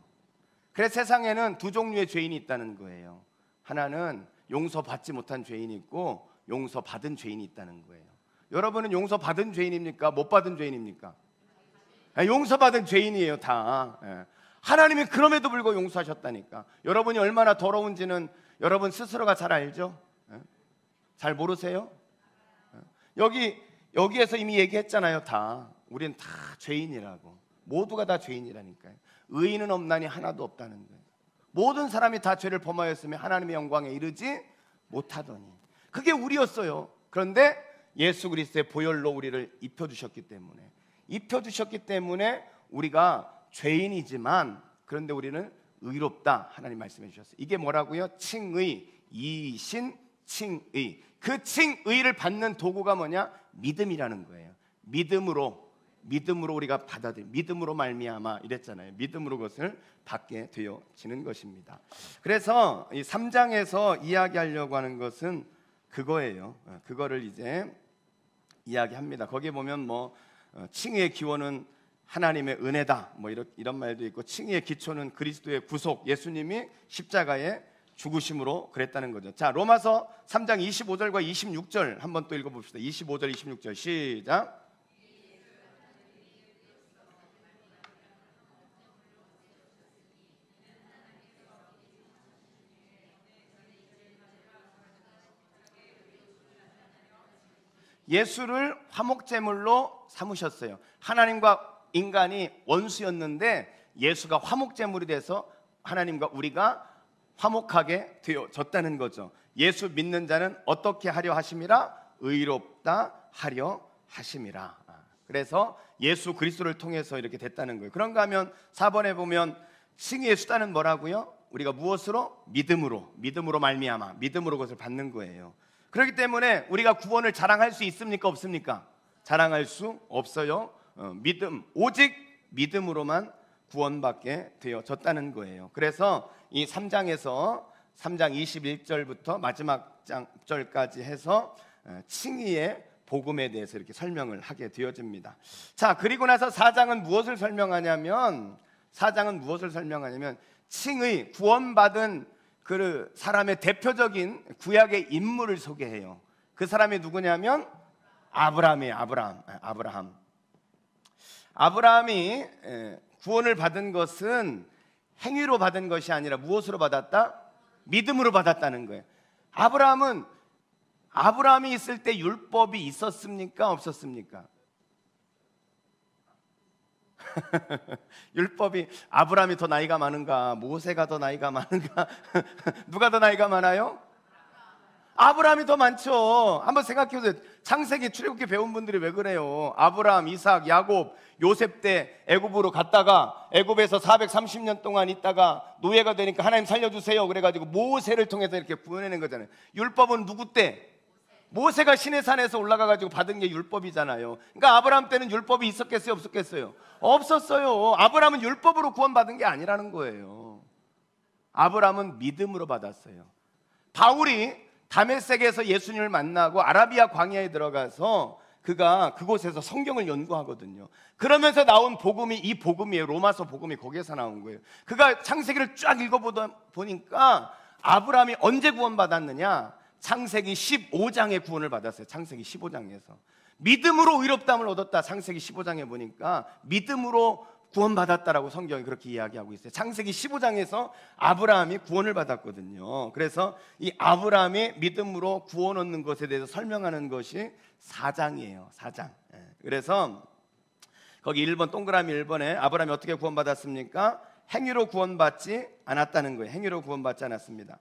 그래서 세상에는 두 종류의 죄인이 있다는 거예요. 하나는 용서받지 못한 죄인이 있고 용서받은 죄인이 있다는 거예요. 여러분은 용서받은 죄인입니까? 못 받은 죄인입니까? 용서받은 죄인이에요. 다. 하나님이 그럼에도 불구하고 용서하셨다니까. 여러분이 얼마나 더러운지는 여러분 스스로가 잘 알죠? 잘 모르세요? 여기에서 이미 얘기했잖아요. 다. 우리는 다 죄인이라고. 모두가 다 죄인이라니까요. 의인은 없나니 하나도 없다는 거예요. 모든 사람이 다 죄를 범하였으며 하나님의 영광에 이르지 못하더니. 그게 우리였어요. 그런데 예수 그리스도의 보혈로 우리를 입혀주셨기 때문에 우리가 죄인이지만 그런데 우리는 의롭다. 하나님 말씀해 주셨어요. 이게 뭐라고요? 칭의, 이신 칭의. 그 칭의를 받는 도구가 뭐냐? 믿음이라는 거예요. 믿음으로 우리가 믿음으로 말미암아 이랬잖아요. 믿음으로 그것을 받게 되어지는 것입니다. 그래서 이 3장에서 이야기하려고 하는 것은 그거예요. 그거를 이제 이야기합니다. 거기에 보면 칭의의 기원은 하나님의 은혜다. 이런 말도 있고 칭의의 기초는 그리스도의 구속, 예수님이 십자가에 죽으심으로 그랬다는 거죠. 자, 로마서 3장 25절과 26절 한번 또 읽어봅시다. 25절, 26절 시작. 예수를 화목제물로 삼으셨어요. 하나님과 인간이 원수였는데 예수가 화목제물이 돼서 하나님과 우리가 화목하게 되어졌다는 거죠. 예수 믿는 자는 어떻게 하려 하심이라? 의롭다 하려 하심이라. 그래서 예수 그리스도를 통해서 이렇게 됐다는 거예요. 그런가 하면 4번에 보면 칭의의 수단은 뭐라고요? 우리가 무엇으로? 믿음으로 말미암아 믿음으로 그것을 받는 거예요. 그렇기 때문에 우리가 구원을 자랑할 수 있습니까? 없습니까? 자랑할 수 없어요. 오직 믿음으로만 구원받게 되어졌다는 거예요. 그래서 이 3장에서 3장 21절부터 마지막 절까지 해서 칭의의 복음에 대해서 이렇게 설명을 하게 되어집니다. 자, 그리고 나서 4장은 무엇을 설명하냐면 칭의, 구원받은 그 사람의 대표적인 구약의 인물을 소개해요. 그 사람이 누구냐면 아브라함이에요. 아브라함이 구원을 받은 것은 행위로 받은 것이 아니라 무엇으로 받았다? 믿음으로 받았다는 거예요. 아브라함이 있을 때 율법이 있었습니까? 없었습니까? 율법이 아브라함이 더 나이가 많은가? 모세가 더 나이가 많은가? 누가 더 나이가 많아요? 아브라함이 더 많죠. 한번 생각해 보세요. 창세기 출애굽기 배운 분들이 왜 그래요? 아브라함, 이삭, 야곱, 요셉 때 애굽으로 갔다가 애굽에서 430년 동안 있다가 노예가 되니까 하나님 살려주세요 그래가지고 모세를 통해서 이렇게 구원해낸 거잖아요. 율법은 누구 때? 모세가 시내산에서 올라가가지고 받은 게 율법이잖아요. 그러니까 아브라함 때는 율법이 있었겠어요? 없었겠어요? 없었어요. 아브라함은 율법으로 구원받은 게 아니라는 거예요. 아브라함은 믿음으로 받았어요. 바울이 다메섹에서 예수님을 만나고 아라비아 광야에 들어가서 그가 그곳에서 성경을 연구하거든요. 그러면서 나온 복음이 이 복음이에요. 로마서 복음이 거기에서 나온 거예요. 그가 창세기를 쫙 읽어보니까 아브라함이 언제 구원받았느냐? 창세기 15장에 구원을 받았어요. 창세기 15장에서 믿음으로 의롭다함을 얻었다. 창세기 15장에 보니까 믿음으로 구원받았다라고 성경이 그렇게 이야기하고 있어요. 창세기 15장에서 아브라함이 구원을 받았거든요. 그래서 이 아브라함이 믿음으로 구원 얻는 것에 대해서 설명하는 것이 4장이에요. 4장. 그래서 거기 1번 동그라미 1번에 아브라함이 어떻게 구원받았습니까? 행위로 구원받지 않았다는 거예요. 행위로 구원받지 않았습니다.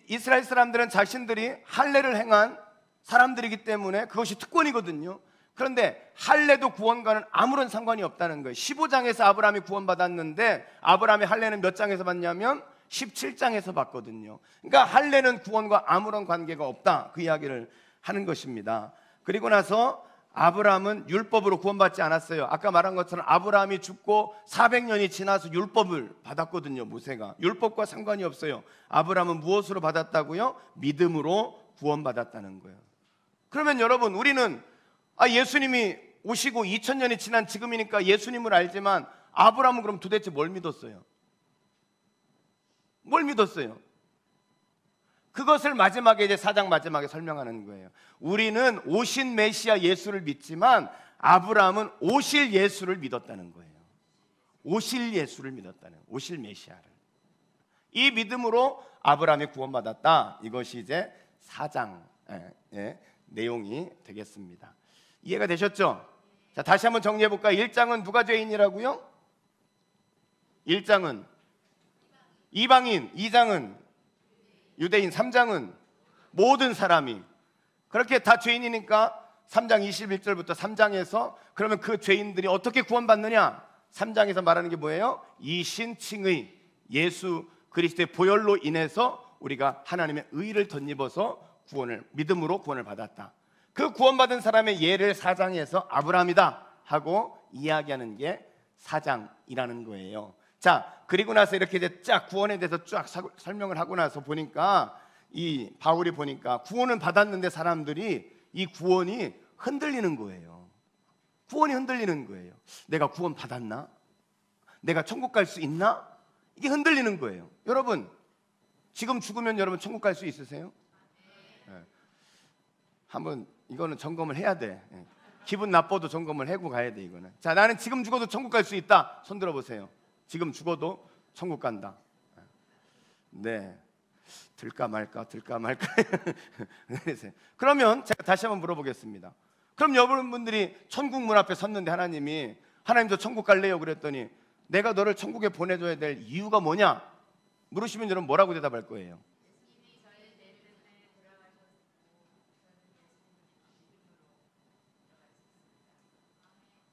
이스라엘 사람들은 자신들이 할례를 행한 사람들이기 때문에 그것이 특권이거든요. 그런데 할례도 구원과는 아무런 상관이 없다는 거예요. 15장에서 아브라함이 구원받았는데 아브라함의 할례는 몇 장에서 받냐면 17장에서 받거든요. 그러니까 할례는 구원과 아무런 관계가 없다, 그 이야기를 하는 것입니다. 그리고 나서 아브라함은 율법으로 구원받지 않았어요. 아까 말한 것처럼 아브라함이 죽고 400년이 지나서 율법을 받았거든요. 모세가. 율법과 상관이 없어요. 아브라함은 무엇으로 받았다고요? 믿음으로 구원받았다는 거예요. 그러면 여러분, 우리는 예수님이 오시고 2000년이 지난 지금이니까 예수님을 알지만 아브라함은 그럼 도대체 뭘 믿었어요? 뭘 믿었어요? 그것을 마지막에 이제 4장 마지막에 설명하는 거예요. 우리는 오신 메시아 예수를 믿지만 아브라함은 오실 예수를 믿었다는 거예요. 오실 예수를 믿었다는 거예요. 오실 메시아를. 이 믿음으로 아브라함이 구원받았다. 이것이 이제 4장의 내용이 되겠습니다. 이해가 되셨죠? 자, 다시 한번 정리해 볼까요? 1장은 누가 죄인이라고요? 1장은 이방인, 2장은 유대인, 3장은 모든 사람이. 그렇게 다 죄인이니까 3장 21절부터 3장에서 그러면 그 죄인들이 어떻게 구원받느냐? 3장에서 말하는 게 뭐예요? 이신칭의 예수 그리스도의 보혈로 인해서 우리가 하나님의 의를 덧입어서 믿음으로 구원을 받았다. 그 구원받은 사람의 예를 4장에서 아브라함이다 하고 이야기하는 게 4장이라는 거예요. 자, 그리고 나서 이렇게 이제 쫙 구원에 대해서 쫙 설명을 하고 나서 보니까 이 바울이 보니까 구원은 받았는데 사람들이 이 구원이 흔들리는 거예요. 구원이 흔들리는 거예요. 내가 구원 받았나? 내가 천국 갈 수 있나? 이게 흔들리는 거예요. 여러분, 지금 죽으면 여러분 천국 갈 수 있으세요? 네. 한번 이거는 점검을 해야 돼. 네. 기분 나빠도 점검을 하고 가야 돼. 이거는. 자, 나는 지금 죽어도 천국 갈 수 있다. 손 들어 보세요. 지금 죽어도 천국 간다. 네, 들까 말까 그러면 제가 다시 한번 물어보겠습니다. 그럼 여러분들이 천국 문 앞에 섰는데 하나님이 저 천국 갈래요? 그랬더니 내가 너를 천국에 보내줘야 될 이유가 뭐냐? 물으시면 여러분 뭐라고 대답할 거예요?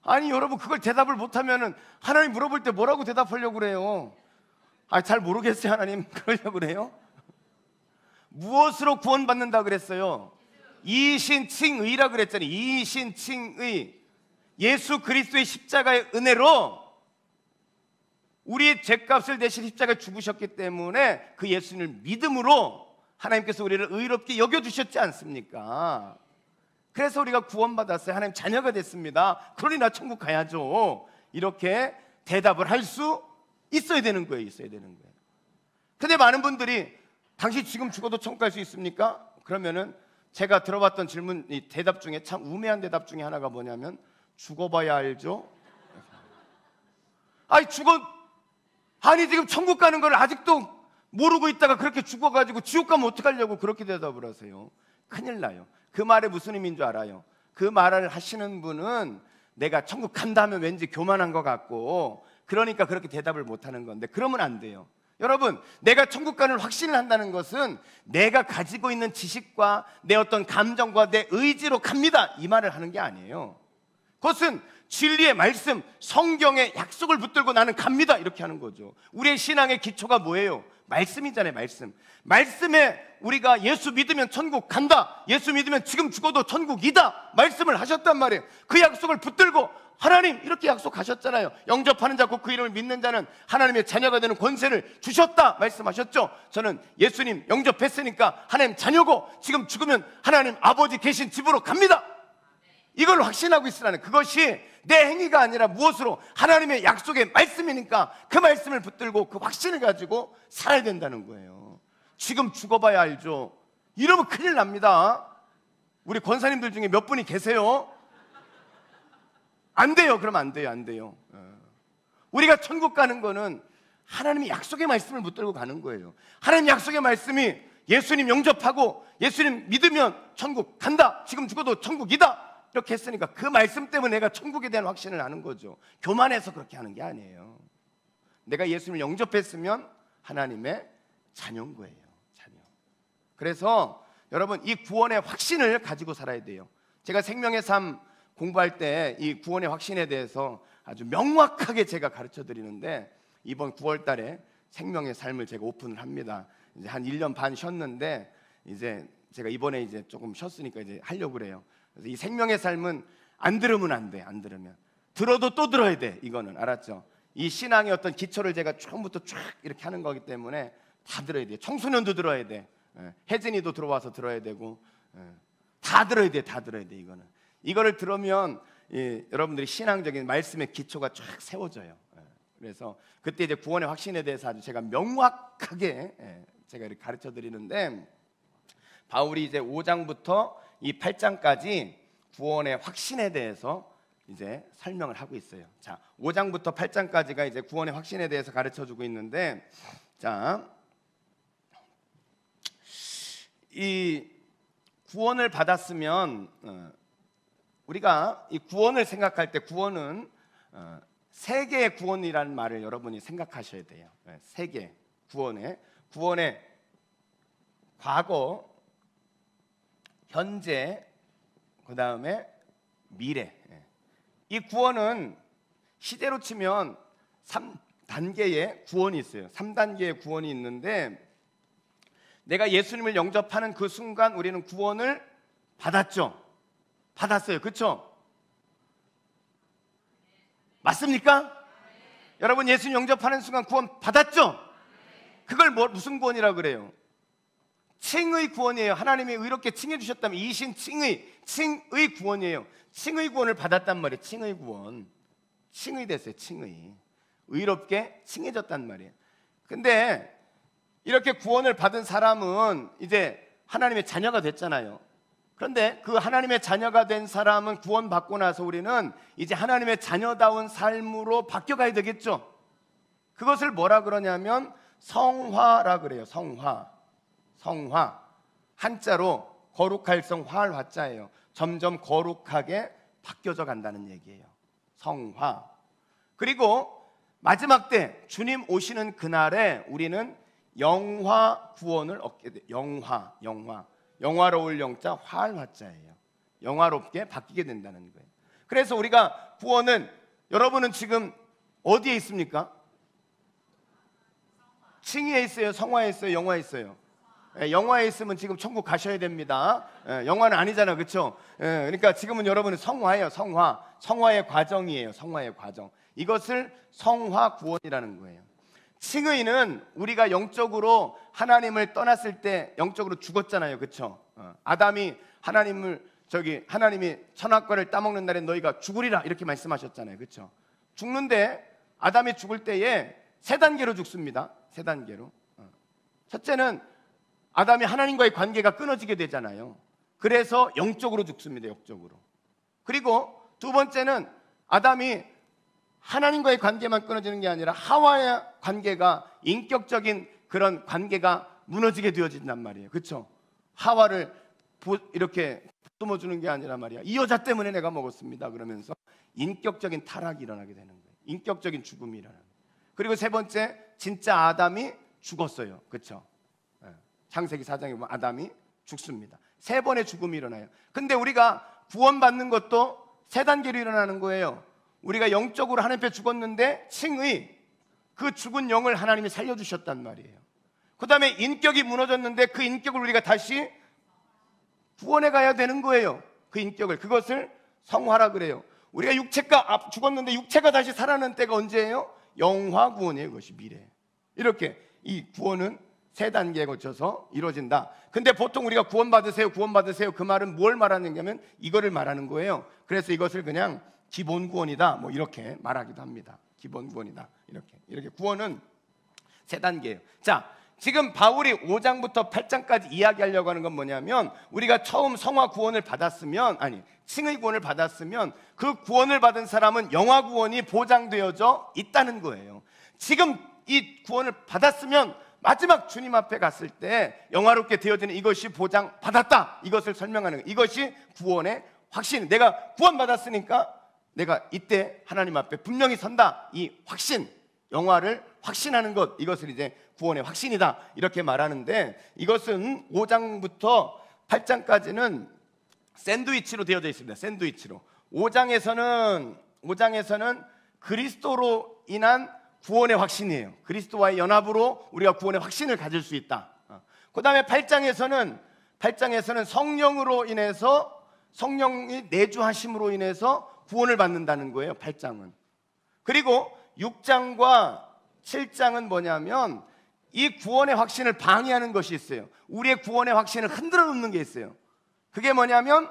아니 여러분, 그걸 대답을 못하면은 하나님 물어볼 때 뭐라고 대답하려고 그래요? 잘 모르겠어요 하나님. 그러려고 그래요? 무엇으로 구원받는다 그랬어요? 이신칭의라 그랬잖아요. 이신칭의, 예수 그리스도의 십자가의 은혜로 우리의 죄값을 대신 십자가에 죽으셨기 때문에 그 예수님을 믿음으로 하나님께서 우리를 의롭게 여겨주셨지 않습니까? 그래서 우리가 구원받았어요. 하나님 자녀가 됐습니다. 그러니 나 천국 가야죠. 이렇게 대답을 할 수 있어야 되는 거예요. 근데 많은 분들이 당신 지금 죽어도 천국 갈 수 있습니까? 그러면은 제가 들어봤던 질문, 이 대답 중에 참 우매한 대답 중에 하나가 뭐냐면 죽어봐야 알죠. 지금 천국 가는 걸 아직도 모르고 있다가 그렇게 죽어가지고 지옥 가면 어떡하려고 그렇게 대답을 하세요. 큰일 나요. 그 말이 무슨 의미인 줄 알아요? 그 말을 하시는 분은 내가 천국 간다 하면 왠지 교만한 것 같고 그러니까 그렇게 대답을 못하는 건데, 그러면 안 돼요. 여러분, 내가 천국 가는 확신을 한다는 것은 내가 가지고 있는 지식과 내 어떤 감정과 내 의지로 갑니다, 이 말을 하는 게 아니에요. 그것은 진리의 말씀, 성경의 약속을 붙들고 나는 갑니다, 이렇게 하는 거죠. 우리의 신앙의 기초가 뭐예요? 말씀이잖아요. 말씀에 우리가 예수 믿으면 천국 간다, 예수 믿으면 지금 죽어도 천국이다 말씀을 하셨단 말이에요. 그 약속을 붙들고 하나님 이렇게 약속하셨잖아요. 영접하는 자 곧 그 이름을 믿는 자는 하나님의 자녀가 되는 권세를 주셨다 말씀하셨죠. 저는 예수님 영접했으니까 하나님 자녀고 지금 죽으면 하나님 아버지 계신 집으로 갑니다, 이걸 확신하고 있으라는, 그것이 내 행위가 아니라 무엇으로? 하나님의 약속의 말씀이니까 그 말씀을 붙들고 그 확신을 가지고 살아야 된다는 거예요. 지금 죽어봐야 알죠. 이러면 큰일 납니다. 우리 권사님들 중에 몇 분이 계세요? 안 돼요. 그러면 안 돼요. 우리가 천국 가는 거는 하나님의 약속의 말씀을 붙들고 가는 거예요. 하나님의 약속의 말씀이 예수님 영접하고 예수님 믿으면 천국 간다, 지금 죽어도 천국이다, 이렇게 했으니까 그 말씀 때문에 내가 천국에 대한 확신을 하는 거죠. 교만해서 그렇게 하는 게 아니에요. 내가 예수님을 영접했으면 하나님의 자녀인 거예요. 자녀. 그래서 여러분 이 구원의 확신을 가지고 살아야 돼요. 제가 생명의 삶 공부할 때 이 구원의 확신에 대해서 아주 명확하게 제가 가르쳐 드리는데, 이번 9월 달에 생명의 삶을 제가 오픈을 합니다. 이제 한 1년 반 쉬었는데 이제 제가 이번에 이제 조금 쉬었으니까 이제 하려고 그래요. 그래서 이 생명의 삶은 안 들으면 안 돼. 안 들으면 들어도 또 들어야 돼. 이거는 알았죠? 이 신앙의 어떤 기초를 제가 처음부터 쫙 이렇게 하는 거기 때문에 다 들어야 돼. 청소년도 들어야 돼. 혜진이도 들어와서 들어야 되고, 다 들어야 돼. 다 들어야 돼. 이거를 들으면 여러분들이 신앙적인 말씀의 기초가 쫙 세워져요. 그래서 그때 이제 구원의 확신에 대해서 아주 제가 명확하게 제가 이렇게 가르쳐 드리는데, 바울이 이제 5장부터 이 8장까지 구원의 확신에 대해서 이제 설명을 하고 있어요. 자, 5장부터 8장까지가 이제 구원의 확신에 대해서 가르쳐 주고 있는데, 자, 이 구원을 받았으면 우리가 이 구원을 생각할 때 구원은 세 개의 구원이라는 말을 여러분이 생각하셔야 돼요. 세 개 구원의 과거, 현재, 그 다음에 미래. 이 구원은 시대로 치면 3단계의 구원이 있어요. 3단계의 구원이 있는데, 내가 예수님을 영접하는 그 순간 우리는 구원을 받았죠. 받았어요. 그렇죠? 맞습니까? 여러분 예수님 영접하는 순간 구원 받았죠? 그걸 무슨 구원이라고 그래요? 칭의 구원이에요. 하나님이 의롭게 칭해 주셨다면 이신 칭의 구원이에요. 칭의 구원을 받았단 말이에요. 칭의 구원. 칭의 됐어요. 칭의. 의롭게 칭해졌단 말이에요. 근데 이렇게 구원을 받은 사람은 이제 하나님의 자녀가 됐잖아요. 그런데 그 하나님의 자녀가 된 사람은 구원받고 나서 우리는 이제 하나님의 자녀다운 삶으로 바뀌어가야 되겠죠. 그것을 뭐라 그러냐면 성화라 그래요. 성화. 한자로 거룩할 성 화할 화자예요. 점점 거룩하게 바뀌어져 간다는 얘기예요. 성화. 그리고 마지막 때 주님 오시는 그날에 우리는 영화 구원을 얻게 돼요. 영화로울 영자 화할 화자예요. 영화롭게 바뀌게 된다는 거예요. 그래서 우리가 구원은, 여러분은 지금 어디에 있습니까? 칭의에 있어요? 성화에 있어요? 영화에 있어요? 영화에 있으면 지금 천국 가셔야 됩니다. 영화는 아니잖아, 그렇죠? 그러니까 지금은 여러분은 성화예요. 성화의 과정이에요. 성화의 과정. 이것을 성화 구원이라는 거예요. 칭의는 우리가 영적으로 하나님을 떠났을 때 영적으로 죽었잖아요, 그렇죠? 아담이 하나님이 선악과를 따먹는 날에 너희가 죽으리라 이렇게 말씀하셨잖아요, 그렇죠? 죽는데 아담이 죽을 때에 세 단계로 죽습니다. 세 단계로. 첫째는 아담이 하나님과의 관계가 끊어지게 되잖아요. 그래서 영적으로 죽습니다. 영적으로. 그리고 두 번째는 아담이 하나님과의 관계만 끊어지는 게 아니라 하와의 관계가, 인격적인 그런 관계가 무너지게 되어진단 말이에요. 그렇죠? 하와를 이렇게 보듬어 주는 게 아니라 말이야, 이 여자 때문에 내가 먹었습니다 그러면서 인격적인 타락이 일어나게 되는 거예요. 인격적인 죽음이 일어나는 거예요. 그리고 세 번째, 진짜 아담이 죽었어요. 그렇죠? 창세기 4장에 보면 아담이 죽습니다. 세 번의 죽음이 일어나요. 근데 우리가 구원받는 것도 세 단계로 일어나는 거예요. 우리가 영적으로 하나님 앞에 죽었는데 칭의, 그 죽은 영을 하나님이 살려주셨단 말이에요. 그 다음에 인격이 무너졌는데 그 인격을 우리가 다시 구원해 가야 되는 거예요. 그 인격을, 그것을 성화라 그래요. 우리가 육체가 죽었는데 육체가 다시 살아나는 때가 언제예요? 영화 구원이에요. 그것이 미래. 이렇게 이 구원은 세 단계에 거쳐서 이루어진다. 근데 보통 우리가 구원받으세요 그 말은 뭘 말하는 거냐면 이거를 말하는 거예요. 그래서 이것을 그냥 기본 구원이다 뭐 이렇게 말하기도 합니다. 기본 구원이다. 이렇게 구원은 세 단계예요. 자, 지금 바울이 5장부터 8장까지 이야기하려고 하는 건 뭐냐면, 우리가 처음 성화 구원을 받았으면, 칭의 구원을 받았으면 그 구원을 받은 사람은 영화 구원이 보장되어져 있다는 거예요. 지금 이 구원을 받았으면 마지막 주님 앞에 갔을 때 영화롭게 되어지는 이것이 보장받았다, 이것을 설명하는 거예요. 이것이 구원의 확신, 내가 구원받았으니까 내가 이때 하나님 앞에 분명히 선다. 이 확신, 영화를 확신하는 것, 이것을 이제 구원의 확신이다 이렇게 말하는데, 이것은 5장부터 8장까지는 샌드위치로 되어져 있습니다. 샌드위치로. 5장에서는 그리스도로 인한 구원의 확신이에요. 그리스도와의 연합으로 우리가 구원의 확신을 가질 수 있다. 그 다음에 8장에서는 성령으로 인해서, 성령이 내주하심으로 인해서 구원을 받는다는 거예요. 8장은. 그리고 6장과 7장은 뭐냐면 이 구원의 확신을 방해하는 것이 있어요. 우리의 구원의 확신을 흔들어 놓는 게 있어요. 그게 뭐냐면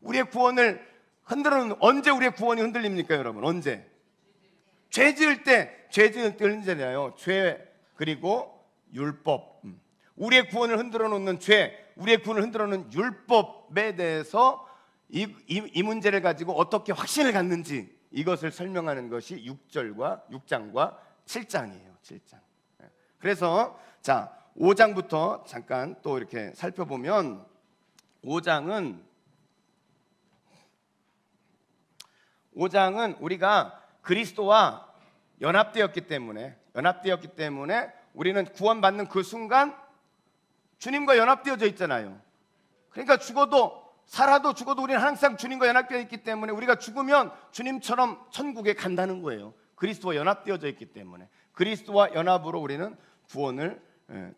우리의 구원을 흔들어 놓는, 언제 우리의 구원이 흔들립니까 여러분? 언제? 죄 지을 때 흔들리잖아요. 죄 그리고 율법. 우리의 구원을 흔들어 놓는 죄, 우리의 구원을 흔들어 놓는 율법에 대해서 이 문제를 가지고 어떻게 확신을 갖는지, 이것을 설명하는 것이 6장과 7장이에요. 7장. 그래서 자, 5장부터 잠깐 또 이렇게 살펴보면, 5장은 우리가 그리스도와 연합되었기 때문에 우리는 구원받는 그 순간 주님과 연합되어져 있잖아요. 그러니까 살아도 죽어도 우리는 항상 주님과 연합되어 있기 때문에 우리가 죽으면 주님처럼 천국에 간다는 거예요. 그리스도와 연합되어져 있기 때문에. 그리스도와 연합으로 우리는 구원을,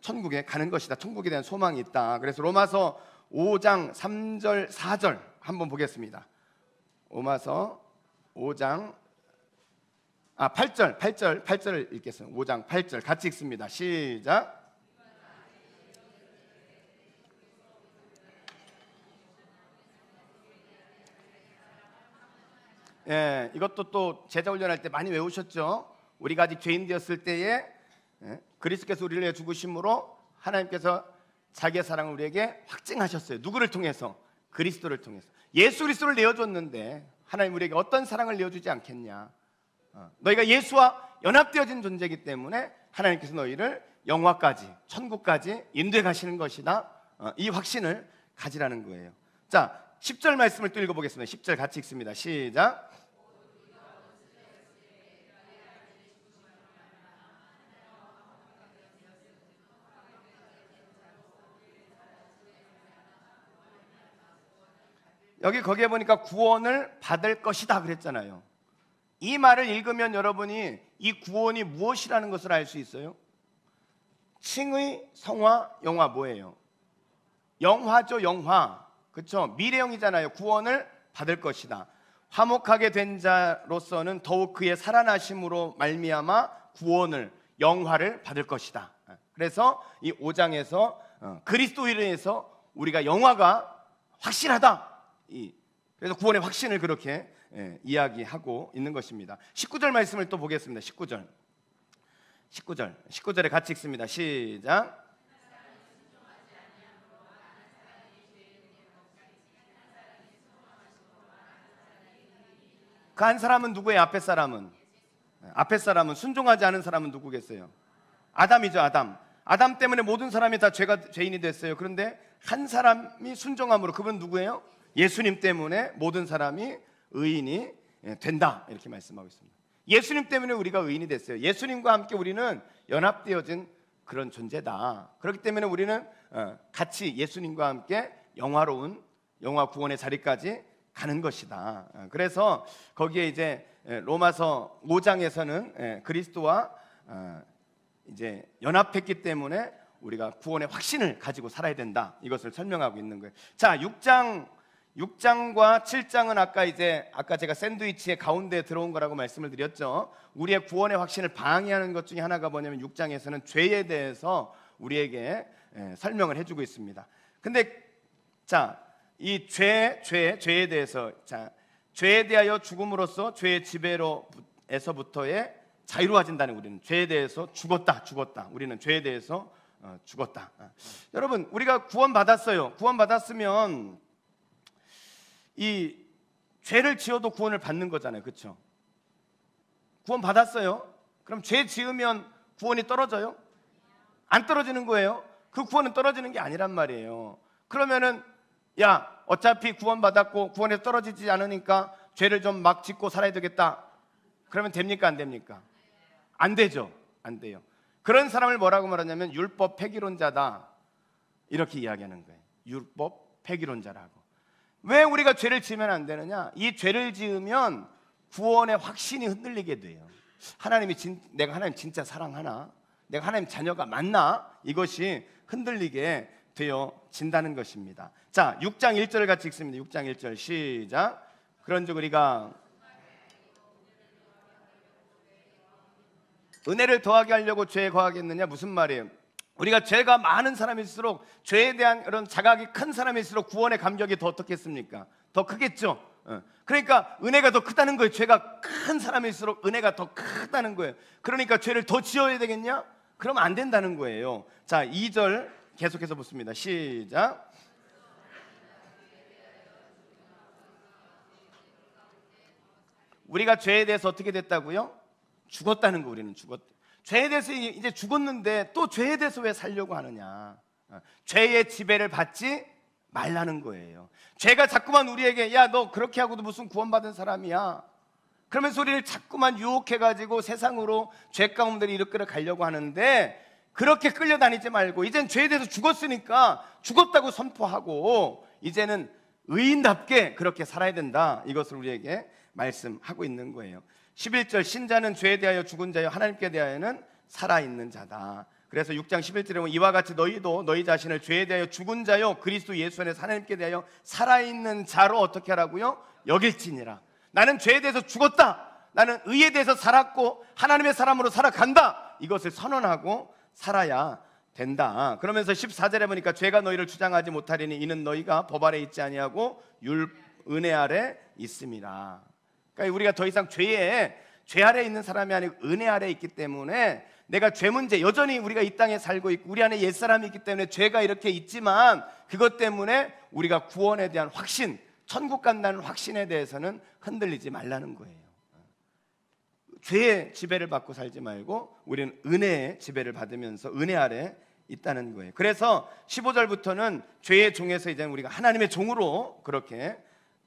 천국에 가는 것이다. 천국에 대한 소망이 있다. 그래서 로마서 5장 3절 4절 한번 보겠습니다. 로마서 5장 8절을 읽겠습니다. 5장 8절 같이 읽습니다. 시작. 예, 이것도 또 제자 훈련할 때 많이 외우셨죠? 우리가 아직 죄인 되었을 때에 그리스도께서 우리를 위해 죽으심으로 하나님께서 자기의 사랑을 우리에게 확증하셨어요. 누구를 통해서? 그리스도를 통해서. 예수 그리스도를 내어줬는데 하나님 우리에게 어떤 사랑을 내어주지 않겠냐? 너희가 예수와 연합되어진 존재이기 때문에 하나님께서 너희를 영화까지, 천국까지 인도해 가시는 것이다. 이 확신을 가지라는 거예요. 자, 10절 말씀을 또 읽어보겠습니다. 10절 같이 읽습니다. 시작. 거기에 보니까 구원을 받을 것이다 그랬잖아요. 이 말을 읽으면 여러분이 이 구원이 무엇이라는 것을 알 수 있어요. 칭의, 성화, 영화 뭐예요? 영화죠. 영화. 그렇죠? 미래형이잖아요. 구원을 받을 것이다. 화목하게 된 자로서는 더욱 그의 살아나심으로 말미암아 구원을, 영화를 받을 것이다. 그래서 이 5장에서 그리스도로 인해서 우리가 영화가 확실하다. 그래서 구원의 확신을 그렇게 이야기하고 있는 것입니다. 19절 말씀을 또 보겠습니다. 19절에 같이 읽습니다. 시작. 그 한 사람은 누구예요? 앞에 사람은 순종하지 않은 사람은 누구겠어요? 아담이죠. 아담 때문에 모든 사람이 다 죄인이 됐어요. 그런데 한 사람이 순종함으로, 그분 누구예요? 예수님 때문에 모든 사람이 의인이 된다. 이렇게 말씀하고 있습니다. 예수님 때문에 우리가 의인이 됐어요. 예수님과 함께 우리는 연합되어진 그런 존재다. 그렇기 때문에 우리는 같이 예수님과 함께 영화로운 영화 구원의 자리까지 가는 것이다. 그래서 거기에 이제 로마서 5장에서는 그리스도와 이제 연합했기 때문에 우리가 구원의 확신을 가지고 살아야 된다. 이것을 설명하고 있는 거예요. 자, 6장과 7장은 아까 제가 샌드위치의 가운데에 들어온 거라고 말씀을 드렸죠. 우리의 구원의 확신을 방해하는 것 중에 하나가 뭐냐면 6장에서는 죄에 대해서 우리에게 설명을 해주고 있습니다. 근데 자, 이 죄에 대해서, 죄에 대하여 죽음으로써 죄의 지배로에서부터의 자유로워진다는, 우리는 죄에 대해서 죽었다. 우리는 죄에 대해서 죽었다. 여러분, 우리가 구원받았어요. 구원받았으면 이 죄를 지어도 구원을 받는 거잖아요. 그렇죠? 구원받았어요. 그럼 죄 지으면 구원이 떨어져요? 안 떨어지는 거예요. 그 구원은 떨어지는 게 아니란 말이에요. 그러면은 야, 어차피 구원받았고 구원에서 떨어지지 않으니까 죄를 좀 막 짓고 살아야 되겠다. 그러면 됩니까? 안 됩니까? 안 되죠. 안 돼요. 그런 사람을 뭐라고 말하냐면 율법 폐기론자다, 이렇게 이야기하는 거예요. 율법 폐기론자라고. 왜 우리가 죄를 지으면 안 되느냐? 이 죄를 지으면 구원의 확신이 흔들리게 돼요. 내가 하나님 진짜 사랑하나? 내가 하나님 자녀가 맞나? 이것이 흔들리게 되어진다는 것입니다. 자, 6장 1절을 같이 읽습니다. 6장 1절 시작. 그런즉 우리가 은혜를 더하게 하려고 죄에 거하겠느냐? 무슨 말이에요? 우리가 죄가 많은 사람일수록, 죄에 대한 그런 자각이 큰 사람일수록 구원의 감격이 더 어떻겠습니까? 더 크겠죠. 그러니까 은혜가 더 크다는 거예요. 죄가 큰 사람일수록 은혜가 더 크다는 거예요. 그러니까 죄를 더 지어야 되겠냐? 그러면 안 된다는 거예요. 자, 2절 계속해서 보습니다. 시작. 우리가 죄에 대해서 어떻게 됐다고요? 죽었다는 거. 우리는 죄에 대해서 이제 죽었는데 또 죄에 대해서 왜 살려고 하느냐? 죄의 지배를 받지 말라는 거예요. 죄가 자꾸만 우리에게, 야, 너 그렇게 하고도 무슨 구원받은 사람이야, 그러면서 우리를 자꾸만 유혹해가지고 세상으로 죄 가운데 이끌어 가려고 하는데, 그렇게 끌려다니지 말고 이젠 죄에 대해서 죽었으니까 죽었다고 선포하고 이제는 의인답게 그렇게 살아야 된다, 이것을 우리에게 말씀하고 있는 거예요. 11절 신자는 죄에 대하여 죽은 자요 하나님께 대하여는 살아있는 자다. 그래서 6장 11절에 보면 이와 같이 너희도 너희 자신을 죄에 대하여 죽은 자요 그리스도 예수 안에서 하나님께 대하여 살아있는 자로 어떻게 하라고요? 여길지니라. 나는 죄에 대해서 죽었다, 나는 의에 대해서 살았고 하나님의 사람으로 살아간다, 이것을 선언하고 살아야 된다. 그러면서 14절에 보니까 죄가 너희를 주장하지 못하리니 이는 너희가 법 아래 있지 아니하고 은혜 아래 있음이라. 그러니까 우리가 더 이상 죄 아래 있는 사람이 아니고 은혜 아래 있기 때문에, 내가 죄 문제, 여전히 우리가 이 땅에 살고 있고 우리 안에 옛사람이 있기 때문에 죄가 이렇게 있지만, 그것 때문에 우리가 구원에 대한 확신, 천국 간다는 확신에 대해서는 흔들리지 말라는 거예요. 죄의 지배를 받고 살지 말고 우리는 은혜의 지배를 받으면서 은혜 아래 있다는 거예요. 그래서 15절부터는 죄의 종에서 이제 우리가 하나님의 종으로 그렇게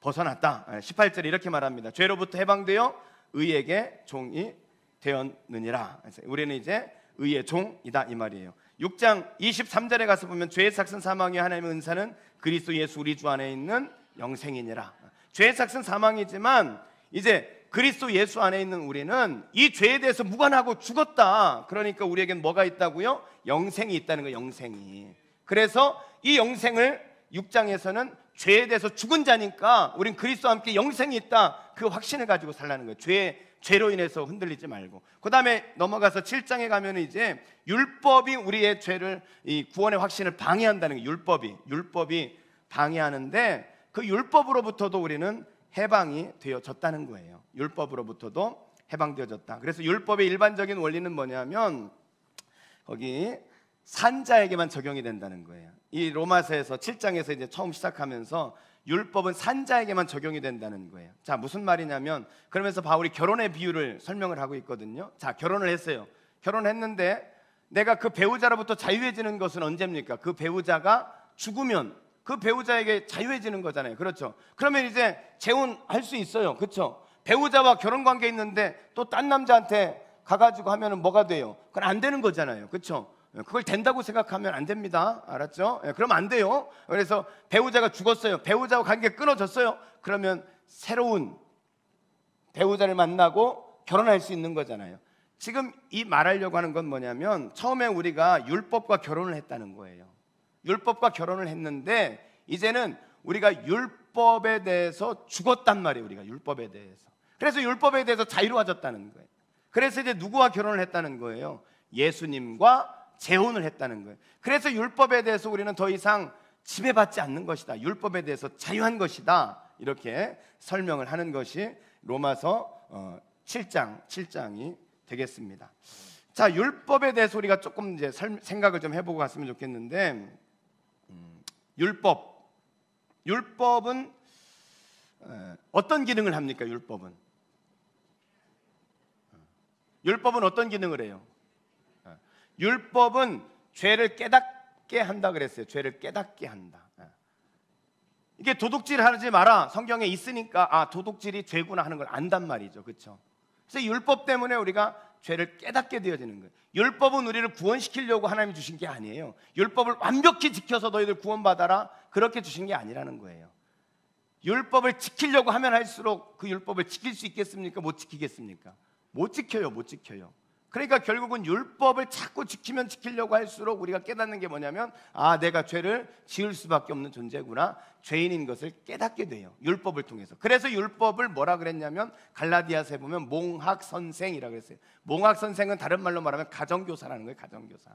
벗어났다. 18절에 이렇게 말합니다. 죄로부터 해방되어 의에게 종이 되었느니라. 우리는 이제 의의 종이다, 이 말이에요. 6장 23절에 가서 보면 죄의 삭은 사망이 하나님의 은사는 그리스도 예수 우리 주 안에 있는 영생이니라. 죄의 삭은 사망이지만 이제 그리스도 예수 안에 있는 우리는 이 죄에 대해서 무관하고 죽었다. 그러니까 우리에겐 뭐가 있다고요? 영생이 있다는 거예요. 영생이. 그래서 이 영생을 6장에서는 죄에 대해서 죽은 자니까 우린 그리스도와 함께 영생이 있다, 그 확신을 가지고 살라는 거예요. 죄로 인해서 흔들리지 말고. 그 다음에 넘어가서 7장에 가면 이제 율법이 우리의 죄를, 이 구원의 확신을 방해한다는 거예요. 율법이 방해하는데, 그 율법으로부터도 우리는 해방이 되어졌다는 거예요. 율법으로부터도 해방되어졌다. 그래서 율법의 일반적인 원리는 뭐냐면 거기 산자에게만 적용이 된다는 거예요. 이 로마서에서 7장에서 이제 처음 시작하면서 율법은 산자에게만 적용이 된다는 거예요. 자, 무슨 말이냐면, 그러면서 바울이 결혼의 비유를 설명을 하고 있거든요. 자, 결혼을 했어요. 결혼했는데 내가 그 배우자로부터 자유해지는 것은 언제입니까? 그 배우자가 죽으면 그 배우자에게 자유해지는 거잖아요. 그렇죠? 그러면 이제 재혼할 수 있어요. 그렇죠? 배우자와 결혼관계 있는데 또 딴 남자한테 가가지고 하면은 뭐가 돼요? 그건 안 되는 거잖아요. 그렇죠? 그걸 된다고 생각하면 안 됩니다. 알았죠? 그러면 안 돼요. 그래서 배우자가 죽었어요. 배우자와 관계가 끊어졌어요. 그러면 새로운 배우자를 만나고 결혼할 수 있는 거잖아요. 지금 이 말하려고 하는 건 뭐냐면, 처음에 우리가 율법과 결혼을 했다는 거예요. 율법과 결혼을 했는데 이제는 우리가 율법에 대해서 죽었단 말이에요. 우리가 율법에 대해서. 그래서 율법에 대해서 자유로워졌다는 거예요. 그래서 이제 누구와 결혼을 했다는 거예요? 예수님과 재혼을 했다는 거예요. 그래서 율법에 대해서 우리는 더 이상 지배받지 않는 것이다, 율법에 대해서 자유한 것이다, 이렇게 설명을 하는 것이 로마서 7장이 되겠습니다. 자, 율법에 대해서 우리가 조금 이제 생각을 좀 해보고 갔으면 좋겠는데, 율법은 어떤 기능을 합니까? 율법은 어떤 기능을 해요? 율법은 죄를 깨닫게 한다 그랬어요. 죄를 깨닫게 한다. 이게 도둑질하지 마라 성경에 있으니까 도둑질이 죄구나 하는 걸 안단 말이죠. 그렇죠? 그래서 율법 때문에 우리가 죄를 깨닫게 되어지는 거예요. 율법은 우리를 구원시키려고 하나님이 주신 게 아니에요. 율법을 완벽히 지켜서 너희들 구원받아라 그렇게 주신 게 아니라는 거예요. 율법을 지키려고 하면 할수록 그 율법을 지킬 수 있겠습니까? 못 지키겠습니까? 못 지켜요. 못 지켜요. 그러니까 결국은 율법을 자꾸 지키면 지키려고 할수록 우리가 깨닫는 게 뭐냐면 내가 죄를 지을 수밖에 없는 존재구나, 죄인인 것을 깨닫게 돼요. 율법을 통해서. 그래서 율법을 뭐라 그랬냐면 갈라디아서에 보면 몽학선생이라고 했어요. 몽학선생은 다른 말로 말하면 가정교사라는 거예요. 가정교사.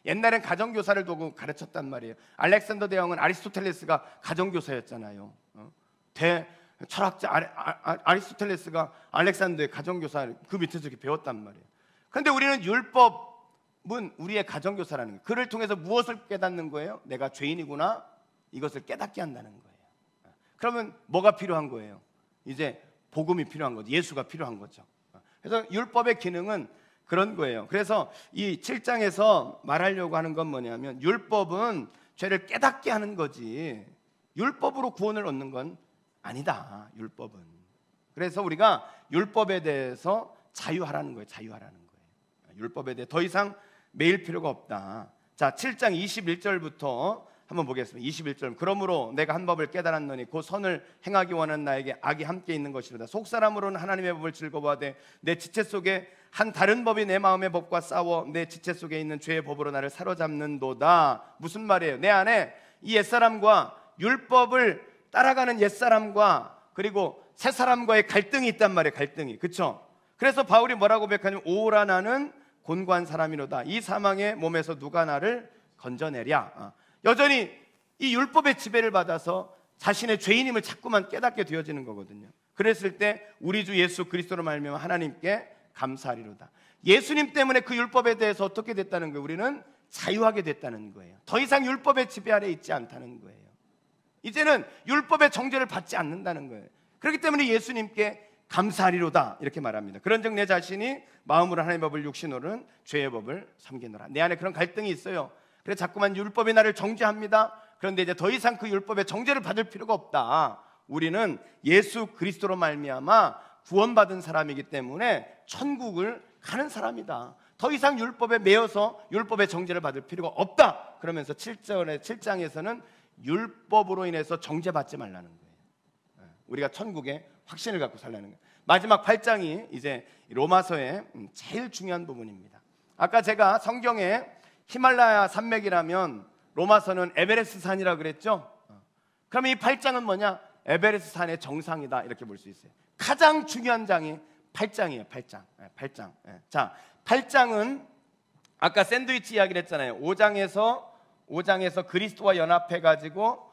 옛날엔 가정교사를 두고 가르쳤단 말이에요. 알렉산더 대왕은 아리스토텔레스가 가정교사였잖아요. 철학자 아리스토텔레스가 알렉산더의 가정교사 그 밑에서 이렇게 배웠단 말이에요. 그런데 우리는 율법은 우리의 가정교사라는 거예요. 그를 통해서 무엇을 깨닫는 거예요? 내가 죄인이구나, 이것을 깨닫게 한다는 거예요. 그러면 뭐가 필요한 거예요? 이제 복음이 필요한 거죠. 예수가 필요한 거죠. 그래서 율법의 기능은 그런 거예요. 그래서 이 7장에서 말하려고 하는 건 뭐냐면 율법은 죄를 깨닫게 하는 거지 율법으로 구원을 얻는 건 아니다. 율법은. 그래서 우리가 율법에 대해서 자유하라는 거예요. 자유하라는 거예요. 율법에 대해 더 이상 매일 필요가 없다. 자, 7장 21절부터 한번 보겠습니다. 21절. 그러므로 내가 한 법을 깨달았노니 곧 선을 행하기 원하는 나에게 악이 함께 있는 것이로다. 속사람으로는 하나님의 법을 즐거워하되 내 지체 속에 한 다른 법이 내 마음의 법과 싸워 내 지체 속에 있는 죄의 법으로 나를 사로잡는도다. 무슨 말이에요? 내 안에 이 옛사람과 율법을 따라가는 옛사람과 그리고 새사람과의 갈등이 있단 말이에요. 갈등이. 그렇죠? 그래서 바울이 뭐라고 고백하냐면 오라 나는 곤고한 사람이로다. 이 사망의 몸에서 누가 나를 건져내랴. 여전히 이 율법의 지배를 받아서 자신의 죄인임을 자꾸만 깨닫게 되어지는 거거든요. 그랬을 때 우리 주 예수 그리스도로 말미암아 하나님께 감사하리로다. 예수님 때문에 그 율법에 대해서 어떻게 됐다는 거예요? 우리는 자유하게 됐다는 거예요. 더 이상 율법의 지배 아래 있지 않다는 거예요. 이제는 율법의 정죄를 받지 않는다는 거예요. 그렇기 때문에 예수님께 감사하리로다 이렇게 말합니다. 그런즉 내 자신이 마음으로 하나님의 법을 육신으로는 죄의 법을 섬기노라. 내 안에 그런 갈등이 있어요. 그래서 자꾸만 율법이 나를 정죄합니다. 그런데 이제 더 이상 그 율법의 정죄를 받을 필요가 없다. 우리는 예수 그리스도로 말미암아 구원받은 사람이기 때문에 천국을 가는 사람이다. 더 이상 율법에 매여서 율법의 정죄를 받을 필요가 없다. 그러면서 7장에서는 율법으로 인해서 정죄받지 말라는 거예요. 우리가 천국에 확신을 갖고 살라는 거예요. 마지막 8장이 이제 로마서의 제일 중요한 부분입니다. 아까 제가 성경에 히말라야 산맥이라면 로마서는 에베레스트 산이라고 그랬죠. 그러면 이 8장은 뭐냐? 에베레스트 산의 정상이다 이렇게 볼 수 있어요. 가장 중요한 장이 8장이에요. 8장. 자, 8장은 아까 샌드위치 이야기를 했잖아요. 5장에서 그리스도와 연합해 가지고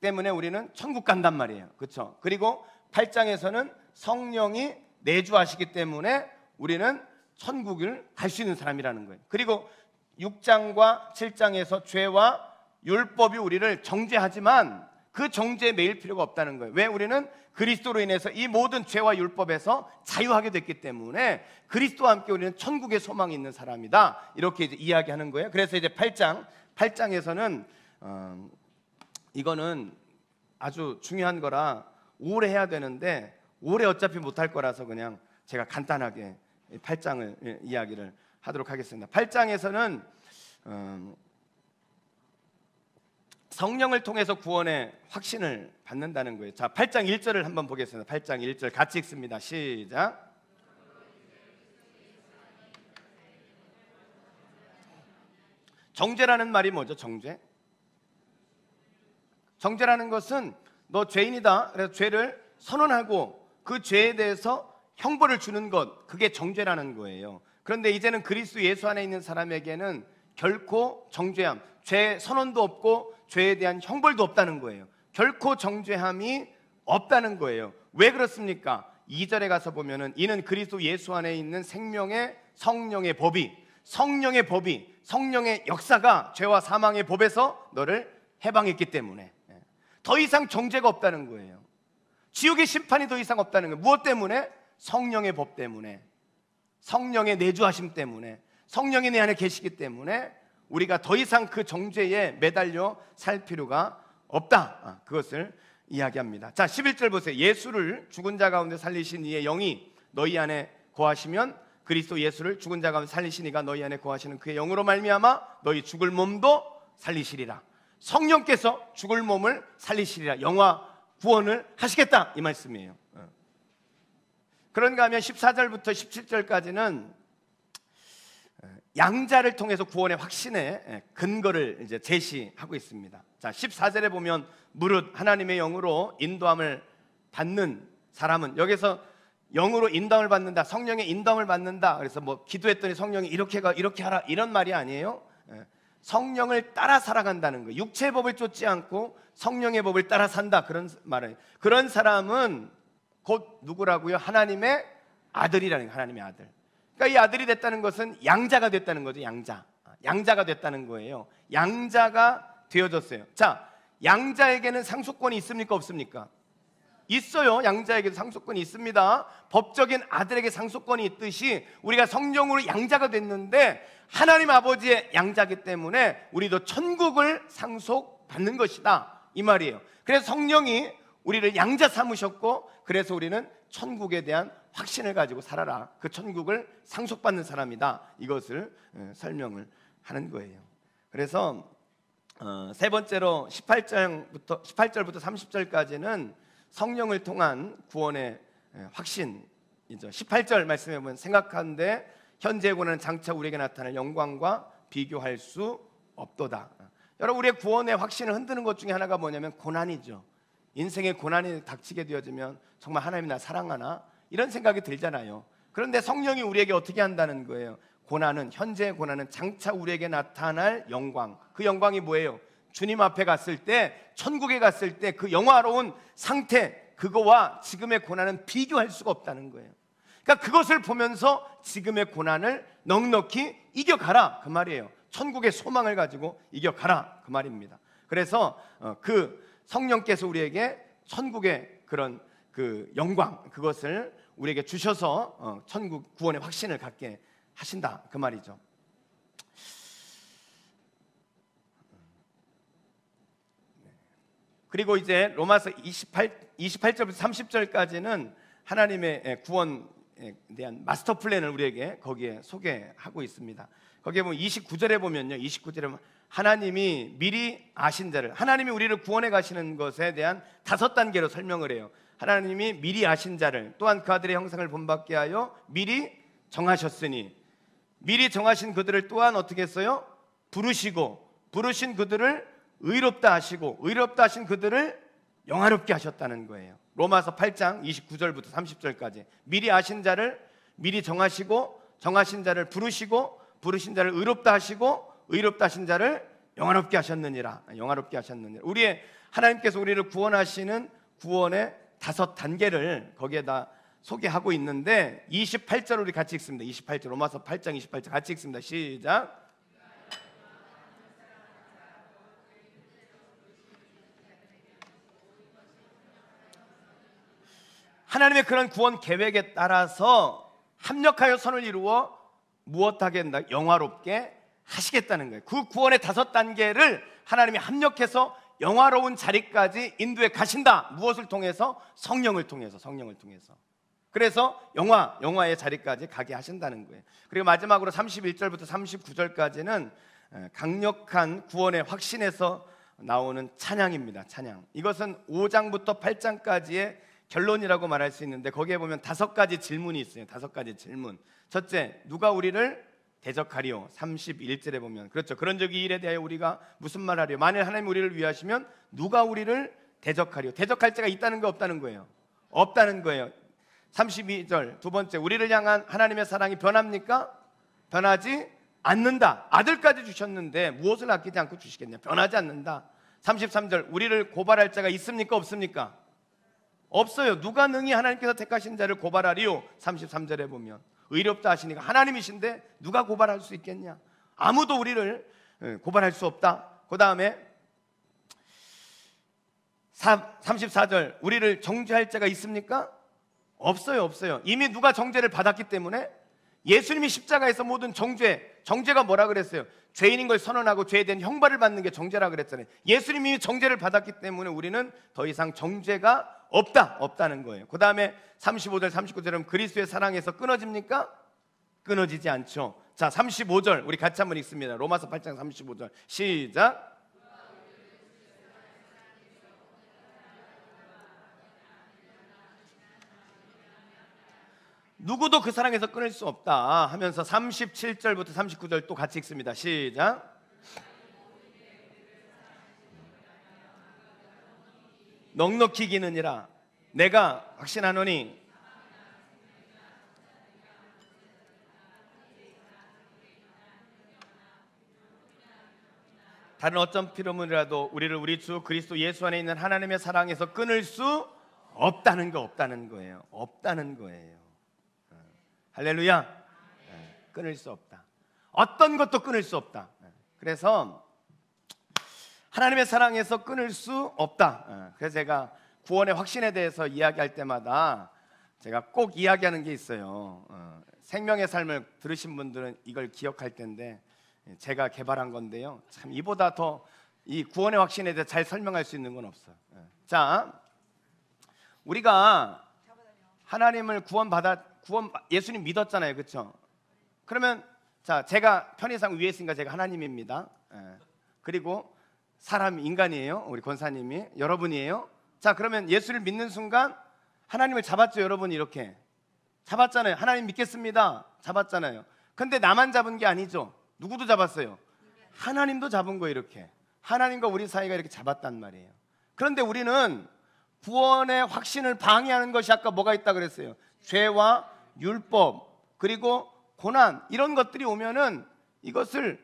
때문에 우리는 천국 간단 말이에요. 그렇죠? 그리고 8장에서는 성령이 내주하시기 때문에 우리는 천국을 갈 수 있는 사람이라는 거예요. 그리고 6장과 7장에서 죄와 율법이 우리를 정죄하지만 그 정죄에 매일 필요가 없다는 거예요. 왜? 우리는 그리스도로 인해서 이 모든 죄와 율법에서 자유하게 됐기 때문에 그리스도와 함께 우리는 천국의 소망이 있는 사람이다. 이렇게 이제 이야기하는 거예요. 그래서 이제 8장에서는 이거는 아주 중요한 거라 오래 해야 되는데 오래 어차피 못할 거라서 그냥 제가 간단하게 8장을 이야기를 하도록 하겠습니다. 8장에서는 성령을 통해서 구원의 확신을 받는다는 거예요. 자, 8장 1절을 한번 보겠습니다. 8장 1절 같이 읽습니다. 시작. 정죄라는 말이 뭐죠? 정죄라는 것은 너 죄인이다. 그래서 죄를 선언하고 그 죄에 대해서 형벌을 주는 것, 그게 정죄라는 거예요. 그런데 이제는 그리스도 예수 안에 있는 사람에게는 결코 정죄함, 죄 선언도 없고 죄에 대한 형벌도 없다는 거예요. 결코 정죄함이 없다는 거예요. 왜 그렇습니까? 2절에 가서 보면은 이는 그리스도 예수 안에 있는 생명의 성령의 법이 성령의 역사가 죄와 사망의 법에서 너를 해방했기 때문에 더 이상 정죄가 없다는 거예요. 지옥의 심판이 더 이상 없다는 거예요. 무엇 때문에? 성령의 법 때문에, 성령의 내주하심 때문에, 성령이 내 안에 계시기 때문에 우리가 더 이상 그 정죄에 매달려 살 필요가 없다. 그것을 이야기합니다. 자, 11절 보세요. 예수를 죽은 자 가운데 살리신 이의 영이 너희 안에 거하시면 그리스도 예수를 죽은 자 가운데 살리신 이가 너희 안에 거하시는 그의 영으로 말미암아 너희 죽을 몸도 살리시리라. 성령께서 죽을 몸을 살리시리라. 영화 구원을 하시겠다 이 말씀이에요. 그런가 하면 14절부터 17절까지는 양자를 통해서 구원의 확신의 근거를 이제 제시하고 있습니다. 자, 14절에 보면 무릇 하나님의 영으로 인도함을 받는 사람은, 여기서 영으로 인도함을 받는다, 성령의 인도함을 받는다. 그래서 뭐 기도했더니 성령이 이렇게 가 이렇게 하라 이런 말이 아니에요. 성령을 따라 살아간다는 거예요. 육체의 법을 쫓지 않고 성령의 법을 따라 산다, 그런 말을. 그런 사람은 곧 누구라고요? 하나님의 아들이라는 거예요. 하나님의 아들. 그러니까 이 아들이 됐다는 것은 양자가 됐다는 거죠. 양자가 됐다는 거예요. 양자가 되어졌어요. 자, 양자에게는 상속권이 있습니까? 없습니까? 있어요. 양자에게도 상속권이 있습니다. 법적인 아들에게 상속권이 있듯이 우리가 성령으로 양자가 됐는데 하나님 아버지의 양자기 때문에 우리도 천국을 상속받는 것이다 이 말이에요. 그래서 성령이 우리를 양자 삼으셨고, 그래서 우리는 천국에 대한 확신을 가지고 살아라. 그 천국을 상속받는 사람이다. 이것을 설명을 하는 거예요. 그래서 세 번째로 18절부터 30절까지는 성령을 통한 구원의 확신이죠. 18절 말씀해 보면 생각하는데 현재의 고난은 장차 우리에게 나타날 영광과 비교할 수 없도다. 여러분, 우리의 구원의 확신을 흔드는 것 중에 하나가 뭐냐면 고난이죠. 인생의 고난이 닥치게 되어지면 정말 하나님이 나 사랑하나? 이런 생각이 들잖아요. 그런데 성령이 우리에게 어떻게 한다는 거예요? 고난은, 현재의 고난은 장차 우리에게 나타날 영광. 그 영광이 뭐예요? 주님 앞에 갔을 때, 천국에 갔을 때 그 영화로운 상태, 그거와 지금의 고난은 비교할 수가 없다는 거예요. 그러니까 그것을 보면서 지금의 고난을 넉넉히 이겨가라 그 말이에요. 천국의 소망을 가지고 이겨가라 그 말입니다. 그래서 그 성령께서 우리에게 천국의 그런 그 영광, 그것을 우리에게 주셔서 천국 구원의 확신을 갖게 하신다 그 말이죠. 그리고 이제 로마서 28절부터 30절까지는 하나님의 구원에 대한 마스터 플랜을 우리에게 거기에 소개하고 있습니다. 거기에 보면 29절에 보면요, 29절에 보면 하나님이 미리 아신 자를, 하나님이 우리를 구원해 가시는 것에 대한 5단계로 설명을 해요. 하나님이 미리 아신 자를 또한 그 아들의 형상을 본받게 하여 미리 정하셨으니, 미리 정하신 그들을 또한 어떻게 했어요? 부르시고, 부르신 그들을 의롭다 하시고, 의롭다 하신 그들을 영화롭게 하셨다는 거예요. 로마서 8장 29절부터 30절까지 미리 아신 자를 미리 정하시고, 정하신 자를 부르시고, 부르신 자를 의롭다 하시고, 의롭다 하신 자를 영화롭게 하셨느니라. 영화롭게 하셨느니라. 우리의 하나님께서 우리를 구원하시는 구원의 5단계를 거기에다 소개하고 있는데 28절 우리 같이 읽습니다. 28절, 로마서 8장 28절 같이 읽습니다. 시작. 하나님의 그런 구원 계획에 따라서 합력하여 선을 이루어 무엇하게 한다? 영화롭게 하시겠다는 거예요. 그 구원의 5단계를 하나님이 합력해서 영화로운 자리까지 인도해 가신다. 무엇을 통해서? 성령을 통해서. 그래서 영화의 자리까지 가게 하신다는 거예요. 그리고 마지막으로 31절부터 39절까지는 강력한 구원의 확신에서 나오는 찬양입니다. 찬양. 이것은 5장부터 8장까지의 결론이라고 말할 수 있는데 거기에 보면 5가지 질문이 있어요. 5가지 질문. 첫째, 누가 우리를 대적하리요? 31절에 보면, 그렇죠, 그런 적이 일에 대하여 우리가 무슨 말 하리요? 만일 하나님이 우리를 위하시면 누가 우리를 대적하리요? 대적할 자가 있다는 거 없다는 거예요? 없다는 거예요. 32절 두 번째, 우리를 향한 하나님의 사랑이 변합니까? 변하지 않는다. 아들까지 주셨는데 무엇을 아끼지 않고 주시겠냐? 변하지 않는다. 33절, 우리를 고발할 자가 있습니까? 없습니까? 없어요. 누가 능히 하나님께서 택하신 자를 고발하리요? 33절에 보면 의롭다 하시니까 하나님이신데 누가 고발할 수 있겠냐? 아무도 우리를 고발할 수 없다. 그 다음에 34절, 우리를 정죄할 자가 있습니까? 없어요. 이미 누가 정죄를 받았기 때문에 예수님이 십자가에서 모든 정죄 정죄가 뭐라 그랬어요? 죄인인 걸 선언하고 죄에 대한 형벌을 받는 게 정죄라 그랬잖아요. 예수님이 정죄를 받았기 때문에 우리는 더 이상 정죄가 없다는 거예요. 그 다음에 35절 39절은 그리스도의 사랑에서 끊어집니까? 끊어지지 않죠. 자, 35절 우리 같이 한번 읽습니다. 로마서 8장 35절 시작. 누구도 그 사랑에서 끊을 수 없다 하면서 37절부터 39절 또 같이 읽습니다. 시작. 넉넉히 기느니라 내가 확신하노니 다른 어떤 피로물이라도 우리를 우리 주 그리스도 예수 안에 있는 하나님의 사랑에서 끊을 수 없다는 거예요. 없다는 거예요. 할렐루야. 끊을 수 없다. 어떤 것도 끊을 수 없다. 그래서 하나님의 사랑에서 끊을 수 없다. 그래서 제가 구원의 확신에 대해서 이야기할 때마다 제가 꼭 이야기하는 게 있어요. 생명의 삶을 들으신 분들은 이걸 기억할 텐데 제가 개발한 건데요. 참 이보다 더 이 구원의 확신에 대해 잘 설명할 수 있는 건 없어요. 자, 우리가 하나님을 예수님 믿었잖아요, 그렇죠? 그러면 자, 제가 편의상 위에 있으니까 제가 하나님입니다. 그리고 사람 인간이에요, 우리 권사님이 여러분이에요. 자, 그러면 예수를 믿는 순간 하나님을 잡았죠, 여러분. 이렇게 잡았잖아요. 하나님 믿겠습니다, 잡았잖아요. 근데 나만 잡은 게 아니죠. 누구도 잡았어요? 하나님도 잡은 거예요. 이렇게 하나님과 우리 사이가 이렇게 잡았단 말이에요. 그런데 우리는 구원의 확신을 방해하는 것이 아까 뭐가 있다 그랬어요? 죄와 율법 그리고 고난 이런 것들이 오면은 이것을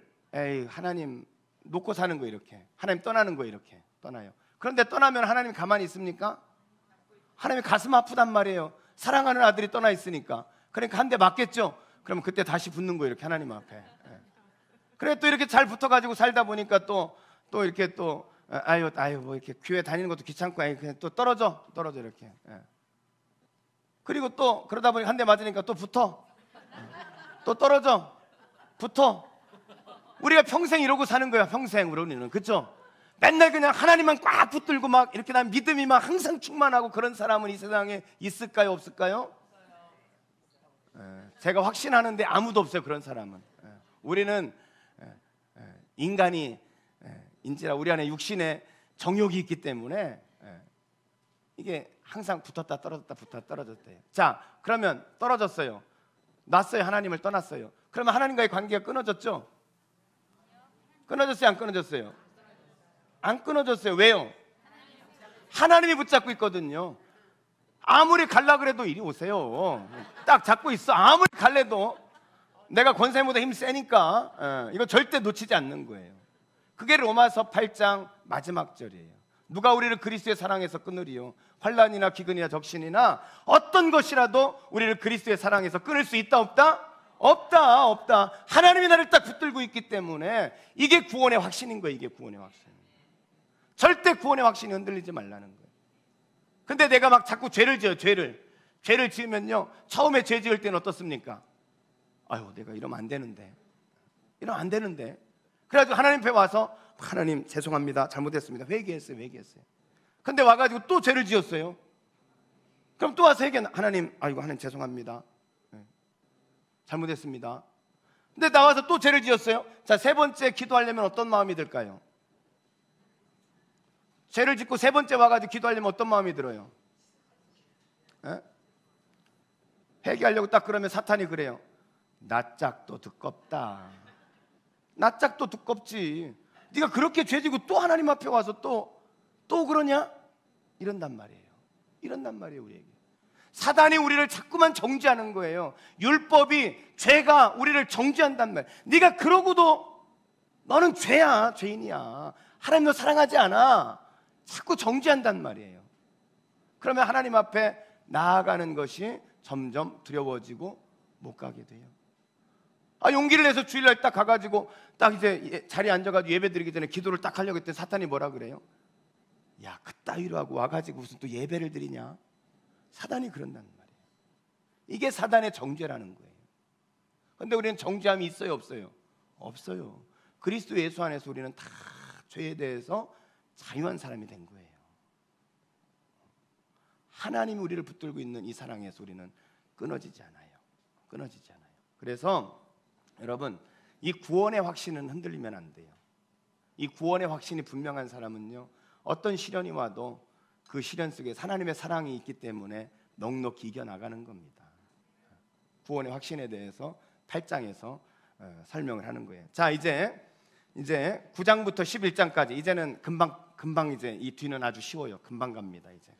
하나님 놓고 사는 거예요. 이렇게 하나님 떠나는 거예요. 이렇게 떠나요. 그런데 떠나면 하나님 가만히 있습니까? 하나님 가슴 아프단 말이에요. 사랑하는 아들이 떠나 있으니까. 그러니까 한 대 맞겠죠. 그러면 그때 다시 붙는 거예요. 이렇게 하나님 앞에. 그래 또 이렇게 잘 붙어가지고 살다 보니까 또 이렇게 또 아유 뭐 이렇게 교회 다니는 것도 귀찮고 그냥 또 떨어져 이렇게. 그리고 또 그러다 보니 한 대 맞으니까 또 붙어. 또 떨어져. 붙어. 우리가 평생 이러고 사는 거야. 평생 우리는. 그렇죠? 맨날 그냥 하나님만 꽉 붙들고 막 이렇게 난 믿음이 막 항상 충만하고 그런 사람은 이 세상에 있을까요? 없을까요? 제가 확신하는데 아무도 없어요. 그런 사람은. 우리는 인간이 인지라 우리 안에 육신에 정욕이 있기 때문에 이게 항상 붙었다 떨어졌대요. 자, 그러면 떨어졌어요. 놨어요. 하나님을 떠났어요. 그러면 하나님과의 관계가 끊어졌죠? 끊어졌어요? 안 끊어졌어요? 안 끊어졌어요. 왜요? 하나님이 붙잡고 있거든요. 아무리 갈라 그래도 이리 오세요. 딱 잡고 있어. 아무리 갈래도 내가 권세보다 힘 세니까 이거 절대 놓치지 않는 거예요. 그게 로마서 8장 마지막 절이에요. 누가 우리를 그리스도의 사랑에서 끊으리요? 환난이나 기근이나 적신이나 어떤 것이라도 우리를 그리스도의 사랑에서 끊을 수 있다 없다? 없다. 하나님이 나를 딱 붙들고 있기 때문에 이게 구원의 확신인 거예요. 이게 구원의 확신. 절대 구원의 확신이 흔들리지 말라는 거예요. 근데 내가 막 자꾸 죄를 지어요. 죄를 지으면요, 처음에 죄 지을 때는 어떻습니까? 아유, 내가 이러면 안 되는데. 그래가지고 하나님 앞에 와서 하나님 죄송합니다, 잘못했습니다, 회개했어요. 근데 와가지고 또 죄를 지었어요. 그럼 또 와서 하나님, 아이고 하나님 죄송합니다, 잘못했습니다. 근데 나와서 또 죄를 지었어요. 자, 세 번째 기도하려면 어떤 마음이 들까요? 죄를 짓고 세 번째 와가지고 기도하려면 어떤 마음이 들어요? 회개하려고 딱 그러면 사탄이 그래요. 낯짝도 두껍다. 낯짝도 두껍지. 네가 그렇게 죄지고 또 하나님 앞에 와서 또 그러냐? 이런단 말이에요. 우리에게 사단이 우리를 자꾸만 정죄하는 거예요. 율법이, 죄가 우리를 정죄한단 말이에요. 네가 그러고도 너는 죄인이야. 하나님 너 사랑하지 않아. 자꾸 정죄한단 말이에요. 그러면 하나님 앞에 나아가는 것이 점점 두려워지고 못 가게 돼요. 용기를 내서 주일날 딱 가가지고 딱 이제 자리에 앉아가지고 예배 드리기 전에 기도를 딱 하려고 했더니 사탄이 뭐라 그래요? 야, 그따위로 하고 와가지고 무슨 또 예배를 드리냐? 사단이 그런다는 말이에요. 이게 사단의 정죄라는 거예요. 근데 우리는 정죄함이 있어요, 없어요? 없어요. 그리스도 예수 안에서 우리는 다 죄에 대해서 자유한 사람이 된 거예요. 하나님이 우리를 붙들고 있는 이 사랑에서 우리는 끊어지지 않아요. 끊어지지 않아요. 그래서 여러분, 이 구원의 확신은 흔들리면 안 돼요. 이 구원의 확신이 분명한 사람은요, 어떤 시련이 와도 그 시련 속에 하나님의 사랑이 있기 때문에 넉넉히 이겨나가는 겁니다. 구원의 확신에 대해서 8장에서 설명을 하는 거예요. 자, 이제 9장부터 11장까지 이제는 금방 이제 이 뒤는 아주 쉬워요. 금방 갑니다. 이제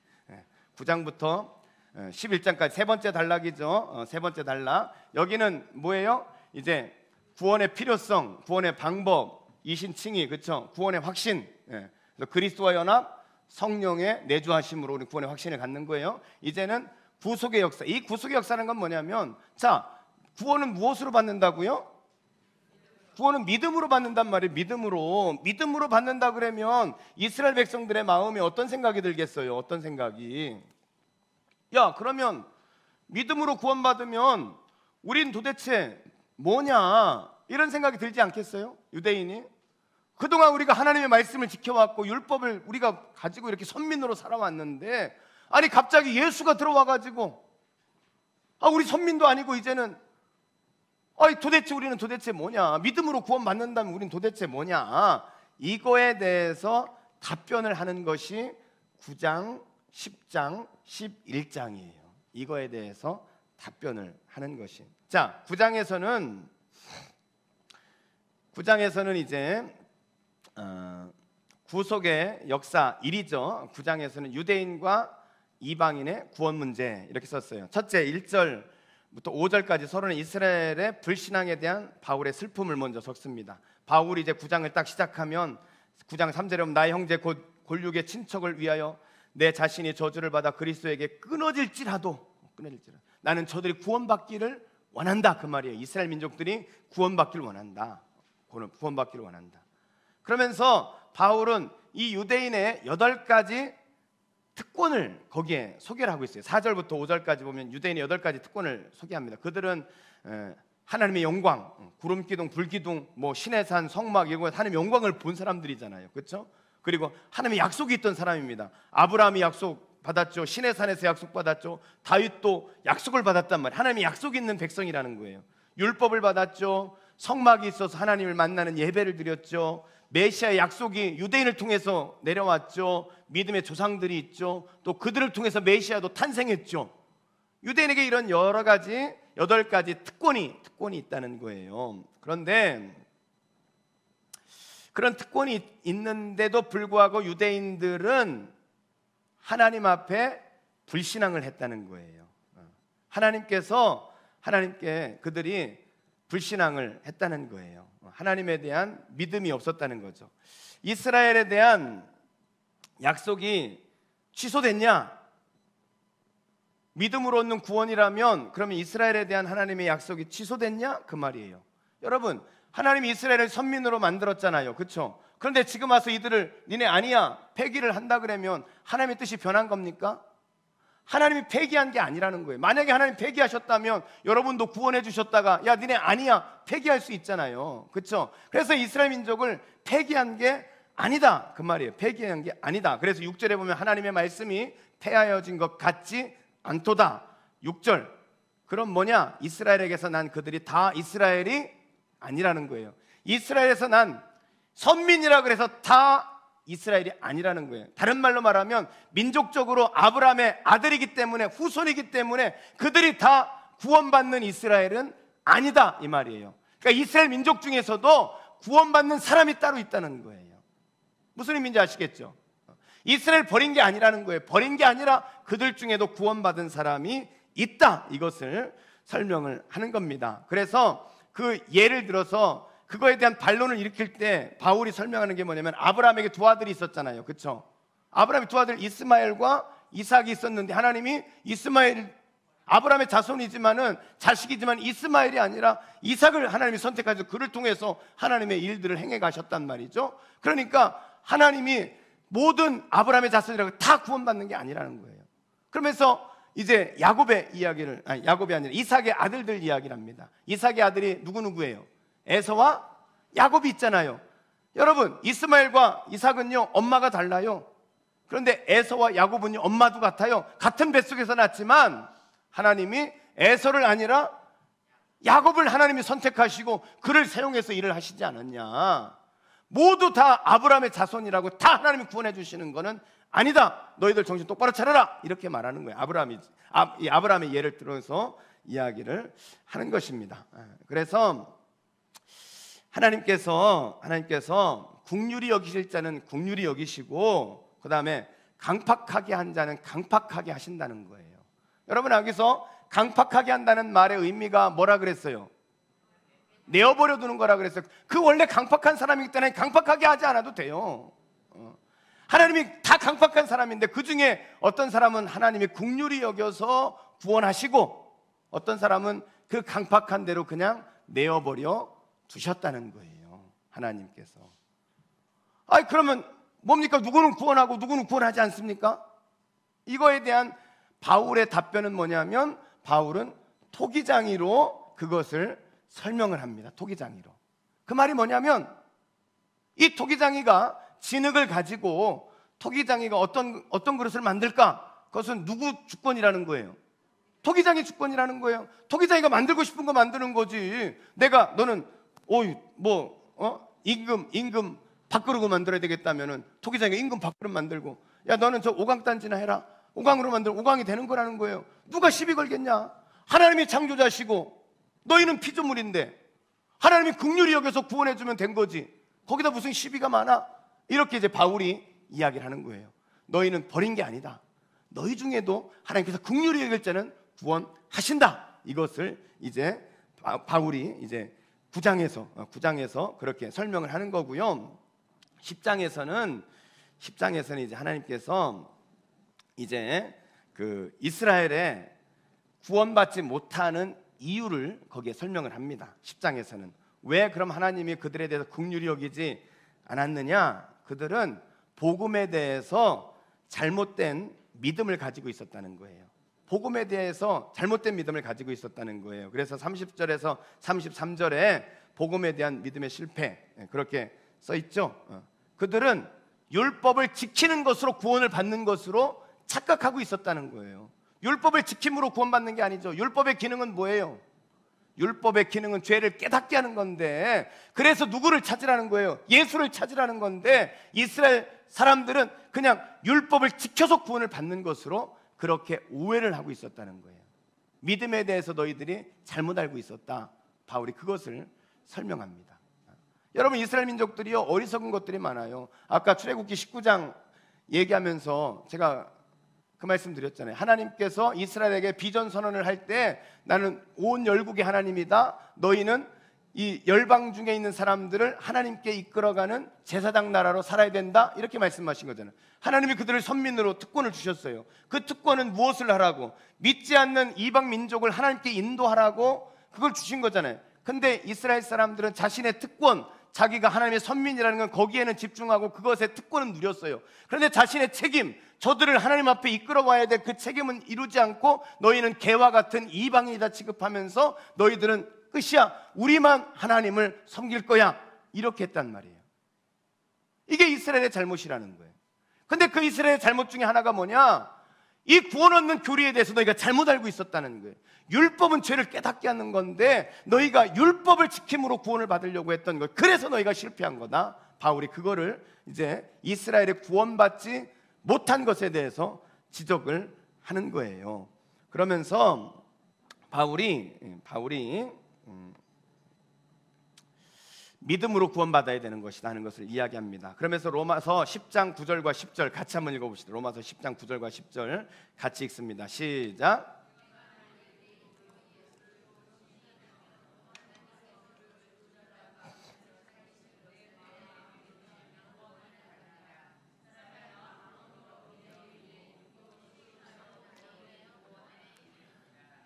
9장부터 11장까지 세 번째 단락이죠. 세 번째 단락. 여기는 뭐예요? 이제 구원의 필요성, 구원의 방법, 이신칭의, 그렇죠? 구원의 확신, 그리스도와 연합, 성령의 내주하심으로 우리 구원의 확신을 갖는 거예요. 이제는 구속의 역사. 이 구속의 역사는 건 뭐냐면, 자, 구원은 무엇으로 받는다고요? 구원은 믿음으로 받는단 말이에요. 믿음으로 받는다 그러면 이스라엘 백성들의 마음에 어떤 생각이 들겠어요? 어떤 생각이? 야, 그러면 믿음으로 구원받으면 우린 도대체 뭐냐? 이런 생각이 들지 않겠어요? 유대인이 그동안 우리가 하나님의 말씀을 지켜왔고 율법을 우리가 가지고 이렇게 선민으로 살아왔는데, 아니 갑자기 예수가 들어와가지고 우리 선민도 아니고 이제는 도대체 우리는 도대체 뭐냐? 믿음으로 구원받는다면 우리는 도대체 뭐냐? 이거에 대해서 답변을 하는 것이 9장, 10장, 11장이에요. 이거에 대해서 답변을 하는 것이. 자, 9장에서는 이제 구속의 역사 1이죠. 9장에서는 유대인과 이방인의 구원 문제 이렇게 썼어요. 첫째 1절부터 5절까지 서로는 이스라엘의 불신앙에 대한 바울의 슬픔을 먼저 적습니다. 바울이 이제 9장을 딱 시작하면 9장 3절에 보면 나의 형제 곧 골육의 친척을 위하여 내 자신이 저주를 받아 그리스도에게 끊어질지라도 나는 저들이 구원받기를 원한다, 그 말이에요. 이스라엘 민족들이 구원받기를 원한다. 구원받기를 원한다. 그러면서 바울은 이 유대인의 8가지 특권을 거기에 소개를 하고 있어요. 4절부터 5절까지 보면 유대인의 8가지 특권을 소개합니다. 그들은 하나님의 영광, 구름기둥, 불기둥, 신의 산, 성막, 이거 하나님의 영광을 본 사람들이잖아요. 그렇죠? 그리고 하나님의 약속이 있던 사람입니다. 아브라함이 약속 받았죠. 신의 산에서 약속 받았죠. 다윗도 약속을 받았단 말이에요. 하나님의 약속이 있는 백성이라는 거예요. 율법을 받았죠. 성막이 있어서 하나님을 만나는 예배를 드렸죠. 메시아의 약속이 유대인을 통해서 내려왔죠. 믿음의 조상들이 있죠. 또 그들을 통해서 메시아도 탄생했죠. 유대인에게 이런 여러 가지 8가지 특권이 있다는 거예요. 그런데 그런 특권이 있는데도 불구하고 유대인들은 하나님 앞에 불신앙을 했다는 거예요. 하나님께 그들이 불신앙을 했다는 거예요. 하나님에 대한 믿음이 없었다는 거죠. 이스라엘에 대한 약속이 취소됐냐? 믿음으로 얻는 구원이라면 그러면 이스라엘에 대한 하나님의 약속이 취소됐냐? 그 말이에요. 여러분, 하나님이 이스라엘을 선민으로 만들었잖아요. 그렇죠? 그런데 지금 와서 이들을 니네 아니야 폐기를 한다 그러면 하나님의 뜻이 변한 겁니까? 하나님이 폐기한 게 아니라는 거예요. 만약에 하나님 폐기하셨다면 여러분도 구원해 주셨다가 야 니네 아니야 폐기할 수 있잖아요. 그렇죠? 그래서 이스라엘 민족을 폐기한 게 아니다 그 말이에요. 폐기한 게 아니다. 그래서 6절에 보면 하나님의 말씀이 폐하여진 것 같지 않도다. 6절. 그럼 뭐냐? 이스라엘에게서 난 그들이 다 이스라엘이 아니라는 거예요. 이스라엘에서 난 선민이라 그래서 다 이스라엘이 아니라는 거예요. 다른 말로 말하면 민족적으로 아브라함의 아들이기 때문에, 후손이기 때문에 그들이 다 구원받는 이스라엘은 아니다 이 말이에요. 그러니까 이스라엘 민족 중에서도 구원받는 사람이 따로 있다는 거예요. 무슨 의미인지 아시겠죠? 이스라엘 버린 게 아니라는 거예요. 버린 게 아니라 그들 중에도 구원받은 사람이 있다, 이것을 설명을 하는 겁니다. 그래서 그 예를 들어서 그거에 대한 반론을 일으킬 때 바울이 설명하는 게 뭐냐면, 아브라함에게 두 아들이 있었잖아요. 그렇죠? 아브라함의 두 아들 이스마엘과 이삭이 있었는데 하나님이 아브라함의 자손이지만은 자식이지만 이스마엘이 아니라 이삭을 하나님이 선택하셔서 그를 통해서 하나님의 일들을 행해 가셨단 말이죠. 그러니까 하나님이 모든 아브라함의 자손이라고 다 구원받는 게 아니라는 거예요. 그러면서 이제 야곱이 아니라 이삭의 아들들 이야기를 합니다. 이삭의 아들이 누구예요? 에서와 야곱이 있잖아요. 여러분, 이스마엘과 이삭은요 엄마가 달라요. 그런데 에서와 야곱은요 엄마도 같아요. 같은 뱃속에서 낳았지만 하나님이 에서를 아니라 야곱을 하나님이 선택하시고 그를 사용해서 일을 하시지 않았냐. 모두 다 아브라함의 자손이라고 다 하나님이 구원해 주시는 것은 아니다. 너희들 정신 똑바로 차려라, 이렇게 말하는 거예요. 아브라함의 예를 들어서 이야기를 하는 것입니다. 그래서 하나님께서 긍휼히 여기실 자는 긍휼히 여기시고, 그 다음에 강팍하게 한 자는 강팍하게 하신다는 거예요. 여러분, 여기서 강팍하게 한다는 말의 의미가 뭐라 그랬어요? 내어버려 두는 거라 그랬어요. 그 원래 강팍한 사람이기 때문에 강팍하게 하지 않아도 돼요. 하나님이 다 강팍한 사람인데 그 중에 어떤 사람은 하나님이 긍휼히 여겨서 구원하시고, 어떤 사람은 그 강팍한 대로 그냥 내어버려 두셨다는 거예요, 하나님께서. 그러면 뭡니까? 누구는 구원하고 누구는 구원하지 않습니까? 이거에 대한 바울의 답변은 뭐냐면, 바울은 토기장이로 그것을 설명을 합니다. 토기장이로. 그 말이 뭐냐면, 이 토기장이가 진흙을 가지고 토기장이가 어떤 그릇을 만들까? 그것은 누구 주권이라는 거예요? 토기장이 주권이라는 거예요. 토기장이가 만들고 싶은 거 만드는 거지. 너는 임금 밥그릇을 만들어야 되겠다면은 토기장이가 임금 밥그릇 만들고, 야 너는 저 오강단지나 해라. 오강으로 만들면 오강이 되는 거라는 거예요. 누가 시비 걸겠냐? 하나님이 창조자시고 너희는 피조물인데 하나님이 긍휼히 여겨서 구원해주면 된 거지. 거기다 무슨 시비가 많아? 이렇게 이제 바울이 이야기를 하는 거예요. 너희는 버린 게 아니다. 너희 중에도 하나님께서 긍휼히 여길 자는 구원하신다. 이것을 이제 바울이 이제 9장에서 그렇게 설명을 하는 거고요. 10장에서는 이제 하나님께서 이제 그 이스라엘의 구원받지 못하는 이유를 거기에 설명을 합니다. 10장에서는 왜 그럼 하나님이 그들에 대해서 긍휼히 여기지 않았느냐? 그들은 복음에 대해서 잘못된 믿음을 가지고 있었다는 거예요. 복음에 대해서 잘못된 믿음을 가지고 있었다는 거예요. 그래서 30절에서 33절에 복음에 대한 믿음의 실패, 그렇게 써 있죠. 그들은 율법을 지키는 것으로 구원을 받는 것으로 착각하고 있었다는 거예요. 율법을 지킴으로 구원받는 게 아니죠. 율법의 기능은 뭐예요? 율법의 기능은 죄를 깨닫게 하는 건데, 그래서 누구를 찾으라는 거예요? 예수를 찾으라는 건데, 이스라엘 사람들은 그냥 율법을 지켜서 구원을 받는 것으로 그렇게 오해를 하고 있었다는 거예요. 믿음에 대해서 너희들이 잘못 알고 있었다. 바울이 그것을 설명합니다. 여러분, 이스라엘 민족들이요 어리석은 것들이 많아요. 아까 출애굽기 19장 얘기하면서 제가 그 말씀 드렸잖아요. 하나님께서 이스라엘에게 비전 선언을 할 때 나는 온 열국의 하나님이다. 너희는 이 열방 중에 있는 사람들을 하나님께 이끌어가는 제사장 나라로 살아야 된다. 이렇게 말씀하신 거잖아요. 하나님이 그들을 선민으로 특권을 주셨어요. 그 특권은 무엇을 하라고? 믿지 않는 이방 민족을 하나님께 인도하라고 그걸 주신 거잖아요. 근데 이스라엘 사람들은 자신의 특권, 자기가 하나님의 선민이라는 건 거기에는 집중하고 그것의 특권은 누렸어요. 그런데 자신의 책임, 저들을 하나님 앞에 이끌어와야 될 그 책임은 이루지 않고 너희는 개와 같은 이방인이다 취급하면서 너희들은 끝이야, 우리만 하나님을 섬길 거야, 이렇게 했단 말이에요. 이게 이스라엘의 잘못이라는 거예요. 근데 그 이스라엘의 잘못 중에 하나가 뭐냐? 이 구원 얻는 교리에 대해서 너희가 잘못 알고 있었다는 거예요. 율법은 죄를 깨닫게 하는 건데 너희가 율법을 지킴으로 구원을 받으려고 했던 거, 그래서 너희가 실패한 거다. 바울이 그거를 이제 이스라엘의 구원받지 못한 것에 대해서 지적을 하는 거예요. 그러면서 바울이 믿음으로 구원받아야 되는 것이다 하는 것을 이야기합니다. 그러면서 로마서 10장 9절과 10절 같이 한번 읽어봅시다. 로마서 10장 9절과 10절 같이 읽습니다. 시작.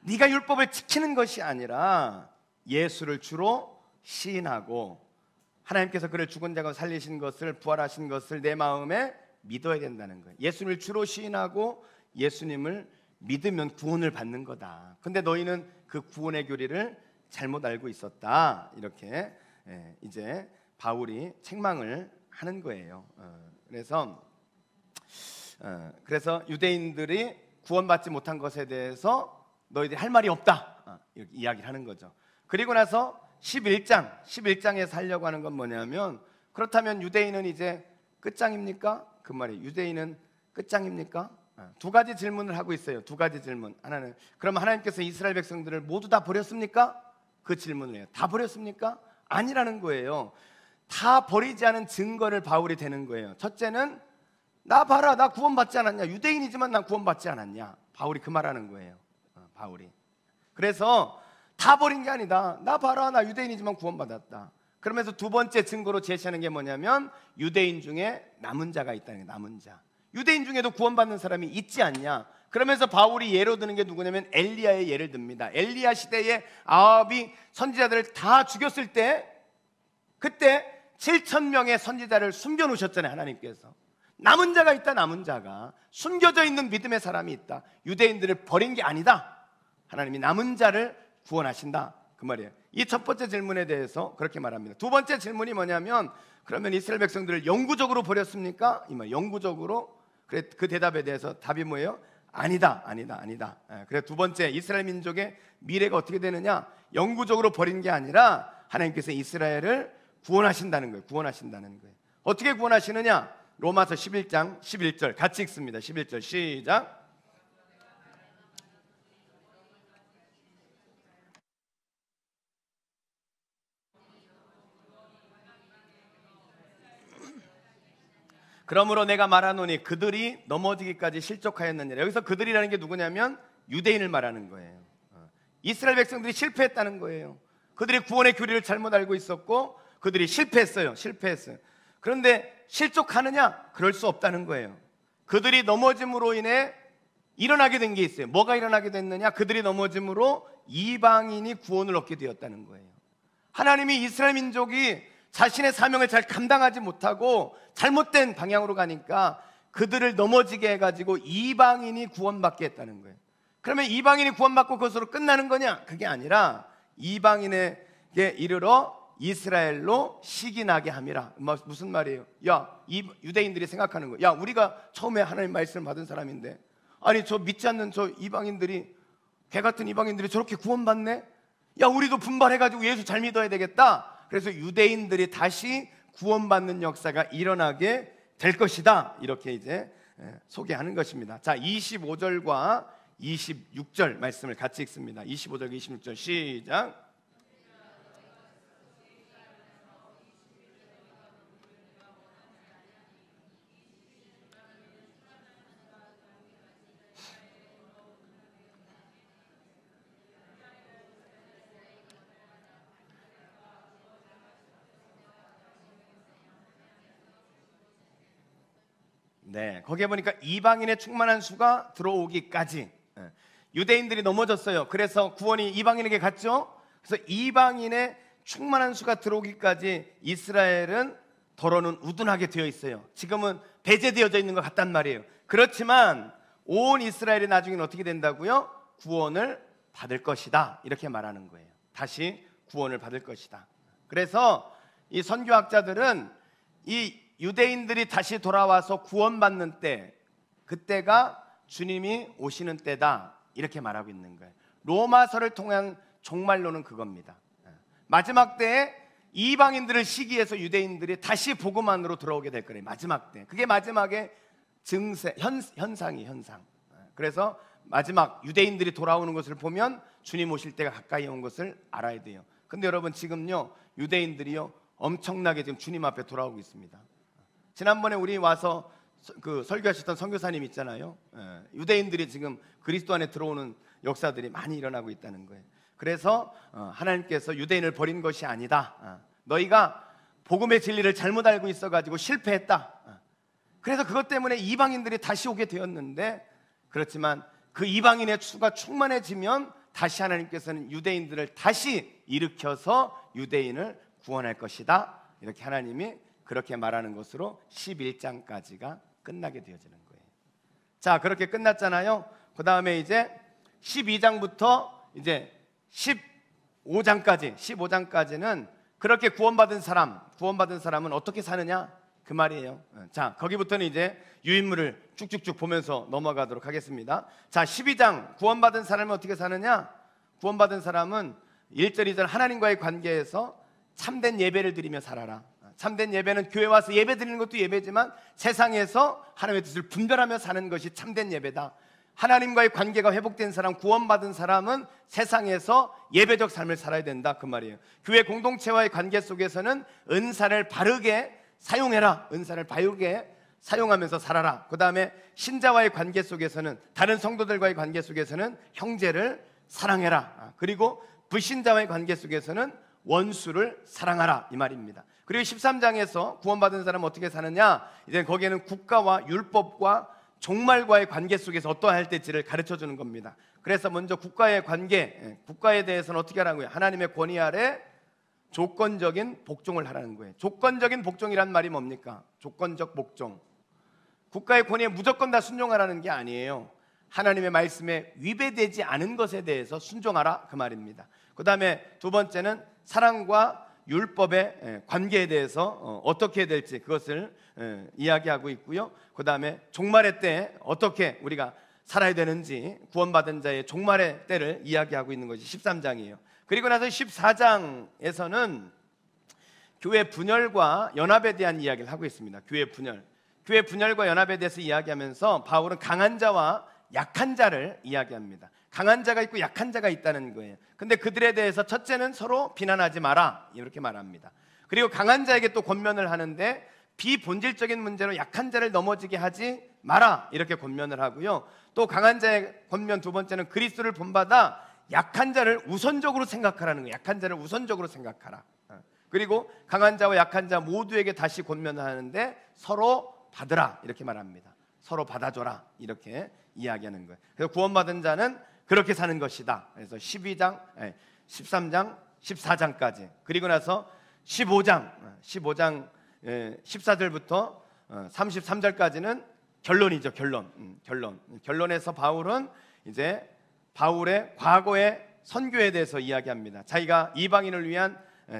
네가 율법을 지키는 것이 아니라 예수를 주로 시인하고 하나님께서 그를 죽은 자가 살리신 것을, 부활하신 것을 내 마음에 믿어야 된다는 거예요. 예수님을 주로 시인하고 예수님을 믿으면 구원을 받는 거다. 근데 너희는 그 구원의 교리를 잘못 알고 있었다. 이렇게 이제 바울이 책망을 하는 거예요. 그래서 유대인들이 구원받지 못한 것에 대해서 너희들이 할 말이 없다, 이렇게 이야기를 하는 거죠. 그리고 나서 11장에서 하려고 하는 건 뭐냐면, 그렇다면 유대인은 이제 끝장입니까? 그 말이에요. 유대인은 끝장입니까? 두 가지 질문을 하고 있어요. 두 가지 질문. 하나는, 그럼 하나님께서 이스라엘 백성들을 모두 다 버렸습니까? 그 질문을 해요. 다 버렸습니까? 아니라는 거예요. 다 버리지 않은 증거를 바울이 대는 거예요. 첫째는, 나 봐라, 나 구원받지 않았냐? 유대인이지만 난 구원받지 않았냐? 바울이 그 말하는 거예요. 바울이. 그래서 다 버린 게 아니다. 나 봐라, 나 유대인이지만 구원받았다. 그러면서 두 번째 증거로 제시하는 게 뭐냐면, 유대인 중에 남은 자가 있다는 거예요. 남은 자. 유대인 중에도 구원받는 사람이 있지 않냐? 그러면서 바울이 예로 드는 게 누구냐면 엘리야의 예를 듭니다. 엘리야 시대에 아합이 선지자들을 다 죽였을 때, 그때 7,000명의 선지자를 숨겨놓으셨잖아요. 하나님께서. 남은 자가 있다. 남은 자가 숨겨져 있는 믿음의 사람이 있다. 유대인들을 버린 게 아니다. 하나님이 남은 자를 구원하신다, 그 말이에요. 이 첫 번째 질문에 대해서 그렇게 말합니다. 두 번째 질문이 뭐냐면, 그러면 이스라엘 백성들을 영구적으로 버렸습니까? 이 말, 영구적으로. 그래, 그 대답에 대해서 답이 뭐예요? 아니다. 그래, 두 번째, 이스라엘 민족의 미래가 어떻게 되느냐? 영구적으로 버린 게 아니라 하나님께서 이스라엘을 구원하신다는 거예요. 구원하신다는 거예요. 어떻게 구원하시느냐? 로마서 11장 11절 같이 읽습니다. 11절 시작. 그러므로 내가 말하노니 그들이 넘어지기까지 실족하였느니라. 여기서 그들이라는 게 누구냐면 유대인을 말하는 거예요. 이스라엘 백성들이 실패했다는 거예요. 그들이 구원의 교리를 잘못 알고 있었고 그들이 실패했어요. 그런데 실족하느냐? 그럴 수 없다는 거예요. 그들이 넘어짐으로 인해 일어나게 된 게 있어요. 뭐가 일어나게 됐느냐? 그들이 넘어짐으로 이방인이 구원을 얻게 되었다는 거예요. 하나님이 이스라엘 민족이 자신의 사명을 잘 감당하지 못하고 잘못된 방향으로 가니까 그들을 넘어지게 해가지고 이방인이 구원받게 했다는 거예요. 그러면 이방인이 구원받고 그것으로 끝나는 거냐? 그게 아니라 이방인에게 이르러 이스라엘로 시기나게 함이라. 무슨 말이에요? 이 유대인들이 생각하는 거예요. 우리가 처음에 하나님 말씀을 받은 사람인데, 아니 저 믿지 않는 저 이방인들이, 개 같은 이방인들이 저렇게 구원받네? 우리도 분발해가지고 예수 잘 믿어야 되겠다. 그래서 유대인들이 다시 구원받는 역사가 일어나게 될 것이다. 이렇게 이제 소개하는 것입니다. 자, 25절과 26절 말씀을 같이 읽습니다. 25절 26절 시작. 네, 거기에 보니까 이방인의 충만한 수가 들어오기까지, 유대인들이 넘어졌어요. 그래서 구원이 이방인에게 갔죠. 그래서 이방인의 충만한 수가 들어오기까지 이스라엘은 더러는 우둔하게 되어 있어요. 지금은 배제되어져 있는 것 같단 말이에요. 그렇지만 온 이스라엘이 나중에는 어떻게 된다고요? 구원을 받을 것이다, 이렇게 말하는 거예요. 다시 구원을 받을 것이다. 그래서 이 선교학자들은 이 유대인들이 다시 돌아와서 구원받는 때, 그때가 주님이 오시는 때다, 이렇게 말하고 있는 거예요. 로마서를 통한 종말론은 그겁니다. 마지막 때에 이방인들을 시기해서 유대인들이 다시 복음 안으로 들어오게 될 거예요. 마지막 때. 그게 마지막의 증세, 현상이에요. 그래서 마지막 유대인들이 돌아오는 것을 보면 주님 오실 때가 가까이 온 것을 알아야 돼요. 근데 여러분, 지금요 유대인들이요 엄청나게 지금 주님 앞에 돌아오고 있습니다. 지난번에 우리 와서 그 설교하셨던 선교사님 있잖아요. 유대인들이 지금 그리스도 안에 들어오는 역사들이 많이 일어나고 있다는 거예요. 그래서 하나님께서 유대인을 버린 것이 아니다. 너희가 복음의 진리를 잘못 알고 있어가지고 실패했다. 그래서 그것 때문에 이방인들이 다시 오게 되었는데, 그렇지만 그 이방인의 수가 충만해지면 다시 하나님께서는 유대인들을 다시 일으켜서 유대인을 구원할 것이다. 이렇게 하나님이 그렇게 말하는 것으로 11장까지가 끝나게 되어지는 거예요. 자, 그렇게 끝났잖아요. 그 다음에 이제 12장부터 이제 15장까지는 그렇게 구원받은 사람은 어떻게 사느냐? 그 말이에요. 자, 거기부터는 이제 유인물을 쭉쭉쭉 보면서 넘어가도록 하겠습니다. 자, 12장 구원받은 사람은 어떻게 사느냐? 구원받은 사람은 1절 2절 하나님과의 관계에서 참된 예배를 드리며 살아라. 참된 예배는 교회 와서 예배 드리는 것도 예배지만 세상에서 하나님의 뜻을 분별하며 사는 것이 참된 예배다. 하나님과의 관계가 회복된 사람, 구원받은 사람은 세상에서 예배적 삶을 살아야 된다, 그 말이에요. 교회 공동체와의 관계 속에서는 은사를 바르게 사용해라. 은사를 바르게 사용하면서 살아라. 그 다음에 신자와의 관계 속에서는, 다른 성도들과의 관계 속에서는 형제를 사랑해라. 그리고 불신자와의 관계 속에서는 원수를 사랑하라, 이 말입니다. 그리고 13장에서 구원받은 사람은 어떻게 사느냐? 이제 거기에는 국가와 율법과 종말과의 관계 속에서 어떠해야 할 때지를 가르쳐주는 겁니다. 그래서 먼저 국가의 관계, 국가에 대해서는 어떻게 하라고요? 하나님의 권위 아래 조건적인 복종을 하라는 거예요. 조건적인 복종이란 말이 뭡니까? 조건적 복종. 국가의 권위에 무조건 다 순종하라는 게 아니에요. 하나님의 말씀에 위배되지 않은 것에 대해서 순종하라, 그 말입니다. 그 다음에 두 번째는 사랑과 율법의 관계에 대해서 어떻게 해야 될지 그것을 이야기하고 있고요. 그 다음에 종말의 때 어떻게 우리가 살아야 되는지, 구원받은 자의 종말의 때를 이야기하고 있는 것이 13장이에요. 그리고 나서 14장에서는 교회 분열과 연합에 대한 이야기를 하고 있습니다. 교회 분열과 연합에 대해서 이야기하면서 바울은 강한 자와 약한 자를 이야기합니다. 강한 자가 있고 약한 자가 있다는 거예요. 근데 그들에 대해서 첫째는 서로 비난하지 마라, 이렇게 말합니다. 그리고 강한 자에게 또 권면을 하는데 비본질적인 문제로 약한 자를 넘어지게 하지 마라, 이렇게 권면을 하고요. 또 강한 자의 권면 두 번째는 그리스도를 본받아 약한 자를 우선적으로 생각하라는 거예요. 약한 자를 우선적으로 생각하라. 그리고 강한 자와 약한 자 모두에게 다시 권면을 하는데 서로 받으라, 이렇게 말합니다. 서로 받아줘라, 이렇게 이야기하는 거예요. 그래서 구원받은 자는 그렇게 사는 것이다. 그래서 13장, 14장까지. 그리고 나서 15장 14절부터 33절까지는 결론이죠. 결론에서 바울은 이제 바울의 과거의 선교에 대해서 이야기합니다. 자기가 이방인을 위한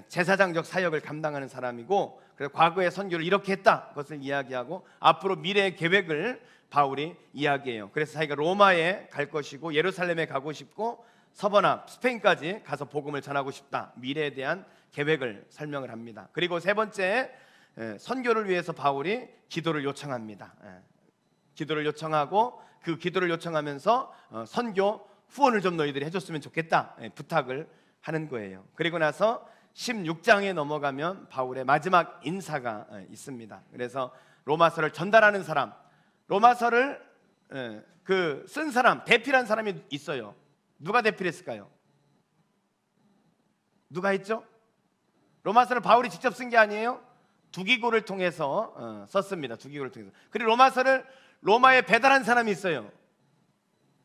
제사장적 사역을 감당하는 사람이고, 그래서 과거의 선교를 이렇게 했다, 그것을 이야기하고 앞으로 미래의 계획을 바울이 이야기해요. 그래서 자기가 로마에 갈 것이고 예루살렘에 가고 싶고 서버나 스페인까지 가서 복음을 전하고 싶다, 미래에 대한 계획을 설명을 합니다. 그리고 세 번째, 선교를 위해서 바울이 기도를 요청합니다. 기도를 요청하고 그 기도를 요청하면서 선교 후원을 좀 너희들이 해줬으면 좋겠다, 부탁을 하는 거예요. 그리고 나서 16장에 넘어가면 바울의 마지막 인사가 있습니다. 그래서 로마서를 전달하는 사람, 로마서를 쓴 사람, 대필한 사람이 있어요. 누가 대필했을까요? 누가 했죠? 로마서를 바울이 직접 쓴 게 아니에요. 두기고를 통해서 썼습니다. 두기고를 통해서. 그리고 로마서를 로마에 배달한 사람이 있어요.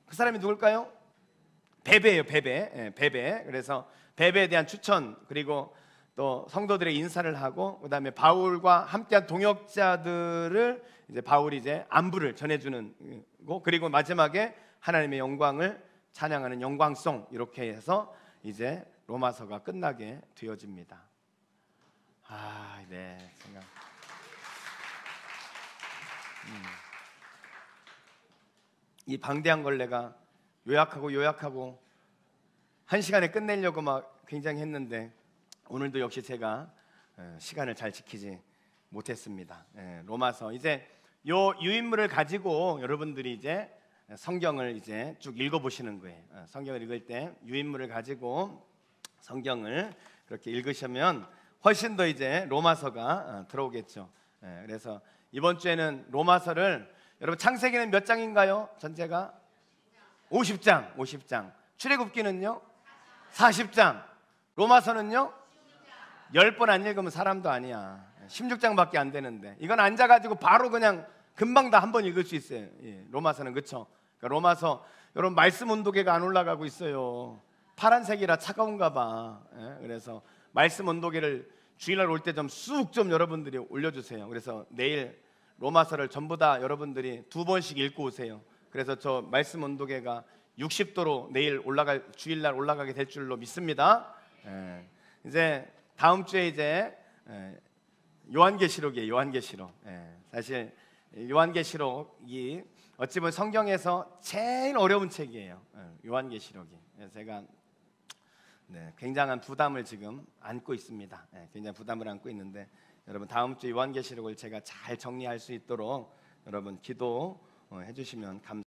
그 사람이 누굴까요? 베베예요. 베베. 그래서 베베에 대한 추천, 그리고 또 성도들의 인사를 하고, 그 다음에 바울과 함께한 동역자들을 이제 바울이 이제 안부를 전해주는 거, 그리고 마지막에 하나님의 영광을 찬양하는 영광송, 이렇게 해서 이제 로마서가 끝나게 되어집니다. 네, 생각. 이 방대한 걸 내가 요약하고 한 시간에 끝내려고 막 굉장히 했는데 오늘도 역시 제가 시간을 잘 지키지 못했습니다. 로마서, 이제 요 유인물을 가지고 여러분들이 이제 성경을 이제 쭉 읽어보시는 거예요. 성경을 읽을 때 유인물을 가지고 성경을 그렇게 읽으시면 훨씬 더 이제 로마서가 들어오겠죠. 그래서 이번 주에는 로마서를, 여러분 창세기는 몇 장인가요? 전체가 50장. 출애굽기는요 40장. 로마서는요 10번 안 읽으면 사람도 아니야. 16장밖에 안 되는데 이건 앉아가지고 바로 그냥 금방 다 한 번 읽을 수 있어요. 로마서는, 그렇죠? 그러니까 로마서, 여러분 말씀 온도계가 안 올라가고 있어요. 파란색이라 차가운가 봐. 그래서 말씀 온도계를 주일날 올 때 좀 쑥 좀 여러분들이 올려주세요. 그래서 내일 로마서를 전부 다 여러분들이 2번씩 읽고 오세요. 그래서 저 말씀 온도계가 60도로 내일 주일날 올라가게 될 줄로 믿습니다. 이제 다음 주에 이제 요한계시록이에요. 요한계시록. 사실 요한계시록이 어찌 보면 성경에서 제일 어려운 책이에요. 요한계시록이. 제가 굉장한 부담을 지금 안고 있습니다. 굉장히 부담을 안고 있는데 여러분 다음 주 요한계시록을 제가 잘 정리할 수 있도록 여러분 기도해 주시면 감사합니다.